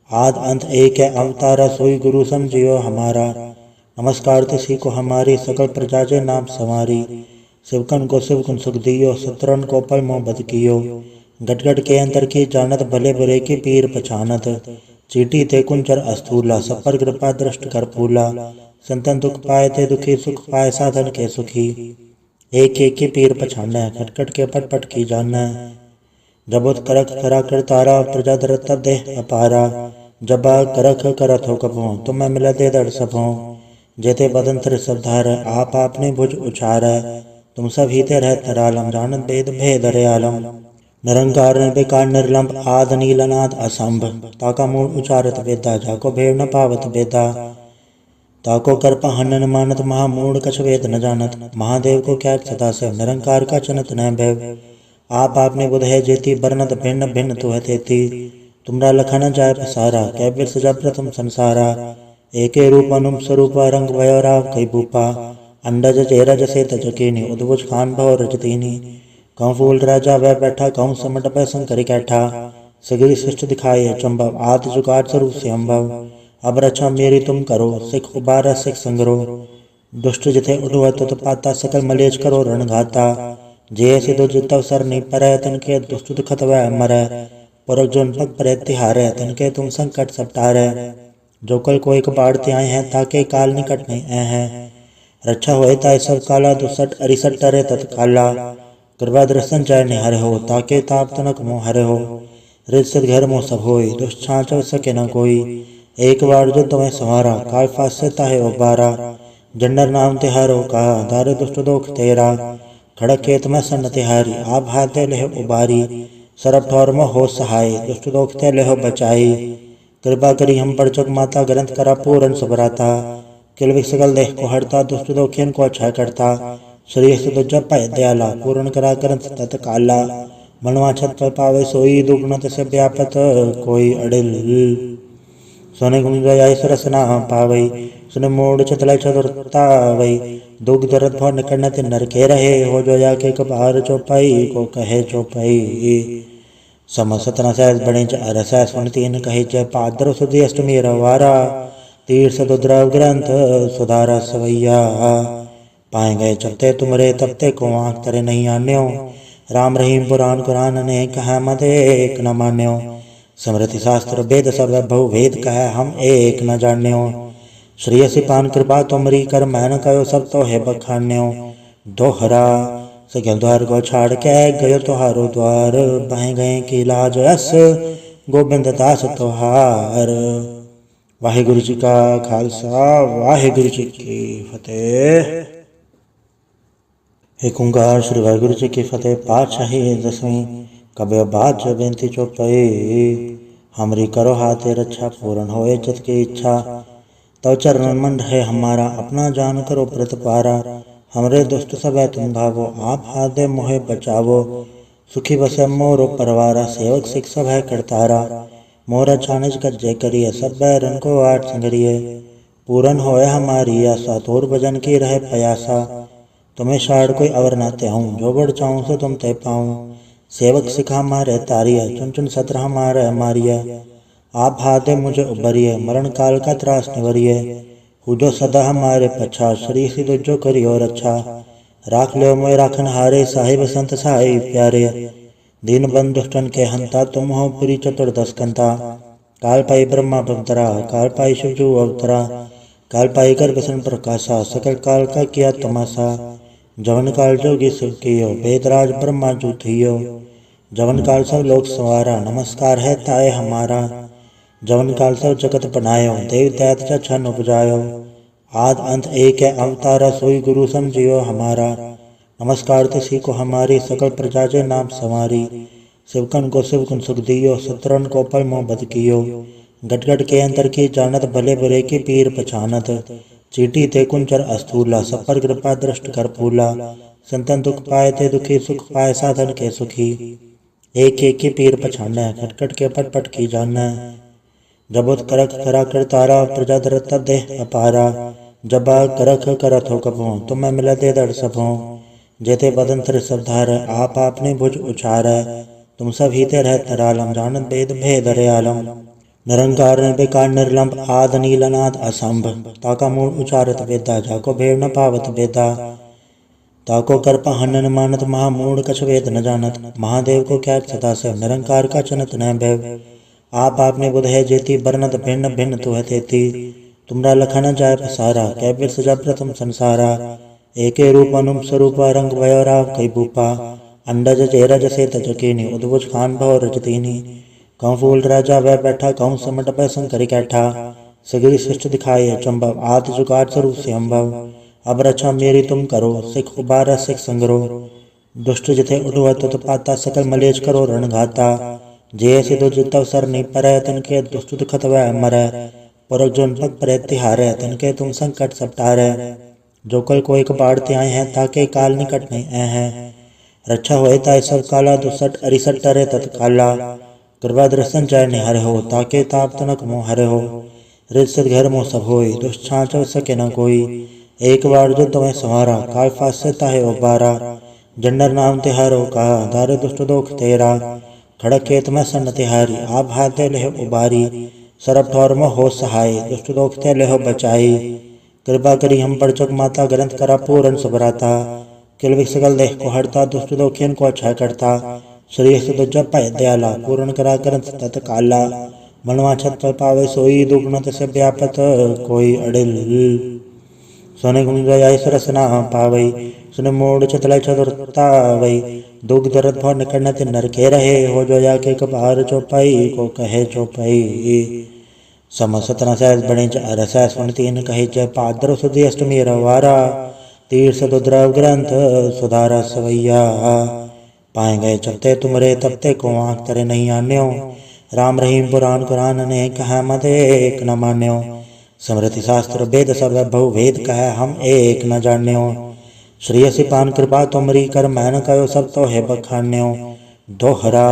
आद अंत एक है अवतारा सोई गुरु समझियो हमारा। नमस्कार तिसी को हमारी सकल प्रजा जे नाम संवारी। शिवकन को शिवकुन सुख दियो शत्रुन को पल मोह बद कियो। गट गट के अंतर की जानत भले बुरे की पीर पछानत। चीटी ते कुंचर अस्थूला सब पर कृपा दृष्ट कर फूला। संतन दुख पाए ते दुखी सुख पाए साधन के सुखी। एक एक की पीर पछाना खट खट के पट पट की जाना। जब उत करख करा कर तारा प्रजा दर तब देह अपारा। जबा करख करत हो कभों तुम्हें मिला दे दर सबों। जेते बदन तिर सब धार आप आपने भुज उछार। तुम सब हीते रहत नरालम जानत भेद भेद रे आलम। निरंकार निर्विकार निर्लंब आद नीलनाद असंभ। ताका मूल उचारत वेदा जाको भेव न पावत वेदा। ताको कर्प हनन मानत महामूढ़ कछ वेद न जानत। महादेव को क्या सदा से निरंकार का चनत न भैव। आप आपने बुध है जेती बरनत भिन्न भिन्न तुह तेती। तुमरा लखन जाय पसारा कै बिरस जब प्रथम संसारा। एके रूप अनुम स्वरूप रंग भयो राव कई भूपा। अंडज चेरज से तजकीनी उद्भुज खान भव रजतीनी। कहूँ फूल राजा वह बैठा कहूँ समट पै शंकर कैठा। सगरी सृष्टि दिखाई चंबव आद जुगाड़ स्वरूप से अम्भव। अब रक्षा मेरी तुम करो सिख उबारा सिख संगरो। दुष्ट जिथे उठुआ तुत पाता सकल मलेच करो रण घाता। जे सिधो जितव सर नहीं परै तन के दुष्ट दुखत वह मरै। पुरख जोन पग परै तिहारै तन के तुम संकट सब टारै। जो कल कोई कबाड़ते आए हैं ताके काल निकट नहीं आए हैं। रक्षा होए ताय सब काला दुसठ अरिसठ टरे तत्काला। कृपा दर्शन जय निहर हो ताके ताप तनक मोह हरे हो। रिद सिद घर मोह सब होई दुष्ट छाँचव सके न कोई। एक बार जो तुम्हें संवारा काल फास से ताहे उबारा। जंडर नाम तिहारो कहा दार दुष्ट दोख तेरा। खड़क खेत में सन तिहारी आप हाथे लेह उबारी। सरब ठौर में हो सहाय दुष्ट दोख ते लेहो बचाई। कृपा करी हम पर चुक माता ग्रंथ करा पूरन सुभराता। किल विक सकल देह को हरता दुष्ट दोखियन को अच्छा करता। श्री सुध जब पाए दयाला पूर्ण करा ग्रंथ तत्काला। मनवा छत पर पावे सोई दुगुणत से व्यापत कोई अडिल। सोने गुण गया सरसना पावई सुन मोड़ चतल चतुरतावई। दुख दर्द भव निकट नर के रहे हो जो जाके कबार चौपाई को कहे चौपाई। समसतना सहज बड़े अरस सुन तीन कहे जय पादर सुधी अष्टमी रवारा। तीर सदुद्रव ग्रंथ सुधारा सवैया। पाए गए चलते तुमरे तबते को आँख तरे नहीं आन्यो। राम रहीम पुराण कुरान ने कहा मत एक न मान्यो। समृति शास्त्र वेद सब बहु वेद कह हम एक न जान्यो। श्री सिपान कृपा तुमरी कर मैन कयो सब तो है बखान्यो। दोहरा सगल द्वार को छाड़ के गयो तुहारो द्वार। बह गए की लाज अस गोबिंद दास तुहार। वाहिगुरु जी का खालसा वाहिगुरु जी की फतेह। एक ओंकार श्री वाहिगुरु जी की फतेह। पातशाही दसवीं कबे बात जो बेनती चौपाई। हमरी करो हाथे रक्षा पूर्ण होए चित की इच्छा। तव चरण मन रहे हमारा अपना जान करो प्रतिपारा। हमरे दुष्ट सब तुम भावो आप हाथ दे मोहे बचावो। सुखी बसे मोरो परवारा सेवक सिख सब है करतारा। मोरा छानिज कज्जे करिए सब बैरन को आठ संगरिए। पूरन होए हमारी आशा तोर भजन की रहे प्रयासा। तुम्हें शाड़ कोई अवर ना त्याऊँ जो बढ़ चाहूँ सो तुम तय पाऊँ। सेवक सिखा मारे तारिय चुन चुन सत्र हमारे मारिय। आप हाथे मुझे उबरिए मरण काल का त्रास निवरिए। हुजो सदा हमारे पछा श्री सिद्ध जो करियो रक्षा। राख लो मोय राखन हारे साहिब संत सहाय प्यारे। दीन बंधु दुष्टन के हंता तुम हो पुरी चतुर्दश कंता। काल पाई ब्रह्मा भवतरा काल पाई शिवजू अवतरा। काल पाई कर बसन प्रकाशा सकल काल का किया तमाशा। जवन काल जोगी शिव कियो वेदराज ब्रह्मा जू थियो। जवन काल सब लोक संवारा, नमस्कार है ताए हमारा। जवन काल सब जगत बनायो, देव दैत च छन उपजायो। आद अंत एक है अवतारा, सोई गुरु समझियो हमारा। नमस्कार तिसी को हमारी, सकल प्रजा जे नाम संवारी। शिवकन को शिवकुन सुख दियो, शत्रुन को पल मोह बद कियो। गट गट के अंतर की जानत, भले बुरे की पीर पछानत। चीटी ते कुंचर अस्थूला, सब पर कृपा दृष्ट कर फूला। संतन दुख पाए ते दुखी, सुख पाए साधन के सुखी। एक एक की पीर पछाना, खटखट के पट पट की जाना। जबोत करख करा कर तारा, प्रजा दरत तब देह अपारा। जबा करख करत हो कभों, तुम्हें मिला दे दड़ सबों। जेते बदन तिर सब धार, आप आपने भुज उछार। तुम सब हीते रह तरालम, जानत भेद भेद आलम। निरंकार निर्विकार निर्लंब, आद नील अनाद असंभ। ताका मूल उचारत वेदा, जाको भेड़ न पावत वेदा। ताको कर हनन मानत, महामूढ़ कछ वेद न जानत। महादेव को क्या सदा से, निरंकार का चनत न भैव। आप आपने बुध है जेती, बरनत भिन्न भिन्न तुह तेती। तुमरा लखन जाय पसारा, कै बिरस जब प्रथम संसारा। एके रूप अनुम स्वरूप, रंग भयो राव कई भूपा। अंडज चेरज से तजकीनी, उद्भुज खान भव रजतीनी। कहूँ फूल राजा वह बैठा, कहूँ समट पै शंकर कैठा। सगरी सृष्टि दिखाई अचंभव, आदि जुगाड़ स्वरूप से अम्भव। अब रक्षा मेरी तुम करो, सिख उबारा सिख संगरो। दुष्ट जिथे उठवा तुत पाता, सकल मलेच करो रण घाता। जे सिधो जितव सर नहीं परै, तिनके दुष्ट दुखत वह मरै। परक जोन पग परै तिहारै, तिनके तुम संकट सब टारै। जो कल कोई कबाड़ त्याय हैं, ताके काल निकट नहीं ऐ हैं। रक्षा होए ताय सब काला, दुसठ अरिसठ टरे तत्काला। कृपा दृष्टन जय निहर हो, ताके ताप तनक मोह हरे हो। रित सिद्ध घर मोह सब होई, दुष्ट छाँच सके न कोई। एक बार जो तुम्हें संवारा, काल फास से ताहे उबारा। जंडर नाम तिहारो कहा, दारे दुष्ट दोख तेरा। खड़क खेत में सन तिहारी, आप हाथे लेह उबारी। सरब ठौर में हो सहाय, दुष्ट दोख ते लेह बचाई। कृपा करी हम पर चुक माता, ग्रंथ करा पूरन सुभराता। किल सकल देह को हरता, दुष्ट दोखियन को अच्छा करता। श्री सुदुज पै दयाला, पूर्ण करा ग्रंथ तत्काला। मनवा छत पर पावे सोई, दुगुणत से व्यापत कोई अडिल। सोने गुण जाय सरस ना पावई, सुने मोड़ चतल चतुरतावई। दुख दर्द भव निकट न नर के रहे, हो जो जाके कपार चौपाई को कहे चौपाई। सम सतना सहस बने अरस, सुन तीन कहे जय पादर सुधी अष्टमी रवारा। तीर सदुद्रव ग्रंथ सुधारा सवैया। पाए गए चपते तुमरे, तबते को आँख तरे नहीं आन्यो। राम रहीम पुराण कुरान ने कहा, मत एक न मान्यो। समृति शास्त्र वेद सब बहु वेद कह, हम एक न जान्यो। श्री सिपान कृपा तुमरी, कर मैन कयो सब तो है बखान्यो। दोहरा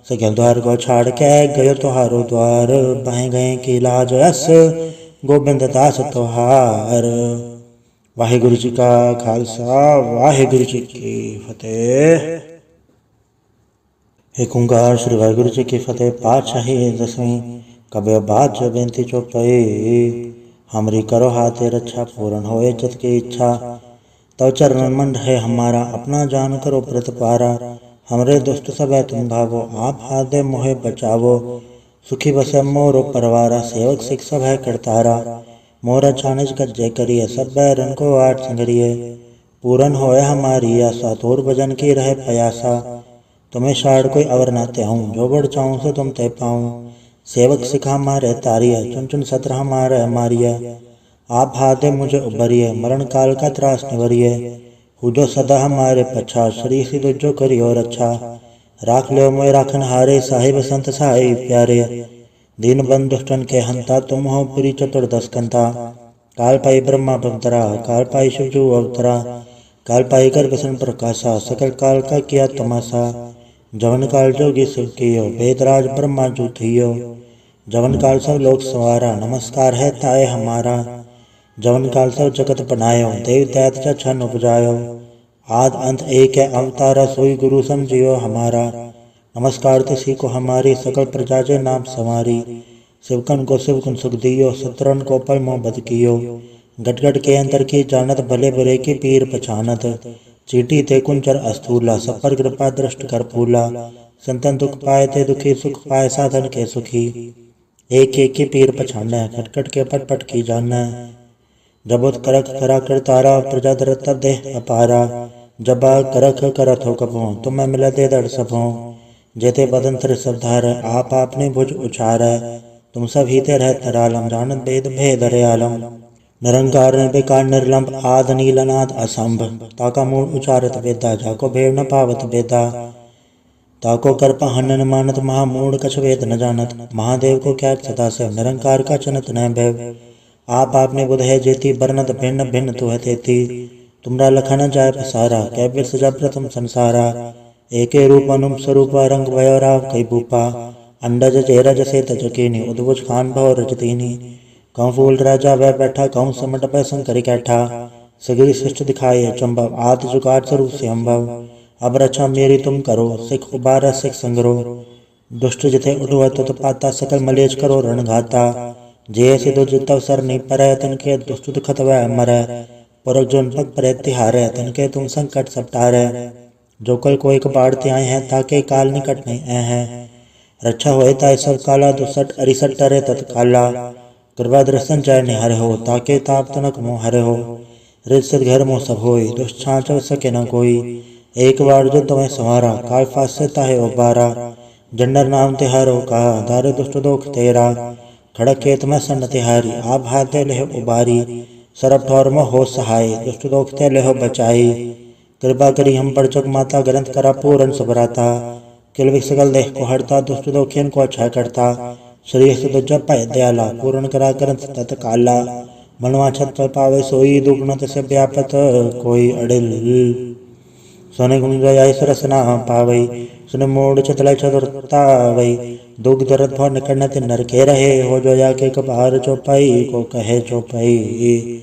सगल द्वार को छाड़ के, गयो तुहारो द्वार। बह गए की लाज अस, गोबिंद दास तुहार। वाहिगुरु जी का खालसा, वाहिगुरु जी की फतेह। एक ओंकार श्री वाहिगुरु जी की फतेह। पातशाही दसवीं। कबे बात जो बेनती चौपाई, हमरी करो हाथे रक्षा, पूर्ण होए चित की इच्छा। तव चरण मन रहे हमारा, अपना जान करो प्रत पारा। हमरे दुष्ट सब है तुम भावो, आप हाथ दे मोहे बचावो। सुखी बसे मोरो परवारा, सेवक सिख सब है करतारा। मोरा छानिज कज्जे करिए, सब बैरन को आठ संगरिए। पूरन होए हमारी आशा, तोर भजन की रहे प्रयासा। तुम्हें शाड़ कोई अवर ना त्याऊं, जो बढ़ चाहूं सो तुम ते पाऊं। सेवक सिखा मारे तारिया, चुन चुन सत्र हमारे मारिया। आप हाथे मुझे उबरिए, मरण काल का त्रास निवरिए। हुजो सदा हमारे पछा, श्री सिद्धो जो करियो रक्षा। राख लो मोय राखन हारे, साहिब संत साहिब प्यारे। दीन बंधु दुष्टन के हंता, तुम हो पुरी चतुर्दश कंता। काल पाई ब्रह्मा भवतरा, काल पाई शिवजू अवतरा। काल पाई कर बसन प्रकाशा, सकल काल का किया तमाशा। जवन काल जोगी शिव कियो, वेदराज ब्रह्मा जू थियो। जवन काल सब लोक संवारा, नमस्कार है ताए हमारा। जवन काल सब जगत बनायो, देव दैत च छन उपजायो। आद अंत एक है अवतारा, सोई गुरु समझियो हमारा। नमस्कार तिसी को हमारी, सकल प्रजा जे नाम संवारी। शिवकन को शिवकुन सुख दियो, शत्रुन को पल मोह बद कियो। गट गट के अंतर की जानत, भले बुरे की पीर पछानत। चीटी ते कुंचर अस्थूला, सब पर कृपा दृष्ट कर फूला। संतन दुख पाए ते दुखी, सुख पाए साधन के सुखी। एक एक की पीर पछाना, खटखट के पट पट की जाना। जबोत करख करा कर तारा, प्रजा दरत तब देह अपारा। जबा करख करत हो कभों, तुम्हें मिला दे दड़ सबों। जेते बदन तिर सब धार, आप आपने भुज उचार, तुम सब हीते रहत निरालम, जानत भेद भेद रयालम। निरंकार निर्विकार निर्लंब, आद नीलनाद असंभ, ताका मूल उचारत वेदा, जाको भेड़ न पावत बेदा। ताको कर्पा हनन मानत, महामूढ़ कछ वेद न जानत, महादेव को क्या सदा से, निरंकार का चनत न भैव। आप आपने बुध है जेती, बरनत भिन्न भिन्न तु है तेती, तुमरा लखन जाय पसारा, कैबिर सजा प्रथम संसारा। एके रूप अनुम स्वरूप, रंग भयो राव कई भूपा, अंडज चेरज से तजकीनी, उद्भुज खान भव रजतीनी। कहूँ फूल राजा वह बैठा, कहूँ समट पै शंकर कैठा, सगरी सृष्ट दिखाए चंबव, आदि जुगाड़ स्वरूप से अम्भव। अब रक्षा मेरी तुम करो, सिख उबारा सिख संगरो, दुष्ट जिथे उठुआ तुत पाता, सकल मलेच करो रण घाता। जे सिधो जितव सर नहीं परै, तनके दुष्ट दुखत वह मरै, परक जोन पग परै तिहारै, तनके तुम संकट सब टारै। जो कल कोई कबाड़ ते आए हैं, ताके काल निकट नहीं आए हैं, रक्षा होए ताय सब काला, दुसट अरिसट टरे तत्काला। कृपा दर्शन जय निहर हो, ताके ताप तनक मोह हरे हो, रित घर मोह सब होई, दुष्ट छाँच सके न कोई। एक बार जो तुम्हें संवारा, काल फासे ताहे उबारा, जंडर नाम तिहारो कहा, दारे दुष्ट दोख तेरा। खड़क खेत में सन तिहारी, आप हाथे लेह उबारी, सरब ठौर में हो सहाय, दुष्ट दोख ते लेह बचाई। कृपा करी हम पर जग माता, ग्रंथ करा पूरन सबराता, किल विकल देह को हरता, दुष्ट दोखियन को अच्छा करता। श्री सुध जप दयाला, पूर्ण करा ग्रंथ तत्काला, मनवा छत पर पावे सोई, दुगुणत से व्यापत कोई अडिल। सोने गुण गया सरस ना पावई, सुन मोड़ चतल चतुरतावई, दुख दर्द भव निकट नर के रहे, हो जो या के कपार चौपाई को कहे चौपाई।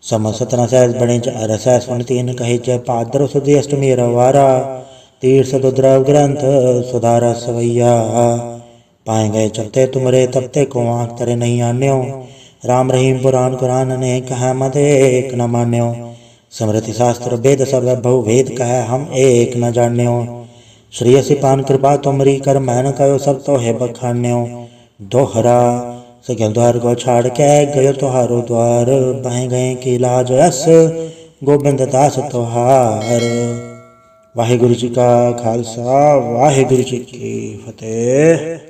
समसत न सहज बने अरस, सुन तीन कहे जय पाद्र सुधी अष्टमी रवारा, तीर्थ दुद्रव ग्रंथ सुधारा सवैया। पाए गए चपते तुमरे तपते को आँख तरे नहीं आन्यो, राम रहीम पुराण कुरान ने कहा मत एक न मान्यो। स्मृति शास्त्र वेद सब बहु वेद कह, हम एक न जान्यो। श्री सिपान कृपा तुमरी, कर मैन कयो सब तो है बखान्यो। दोहरा सगल द्वार को छाड़ के, गयो तुहारो द्वार, बह गए की लाज यस, गोबिंद दास तुहार। वाहिगुरु जी का खालसा, वाहिगुरु जी की फतेह।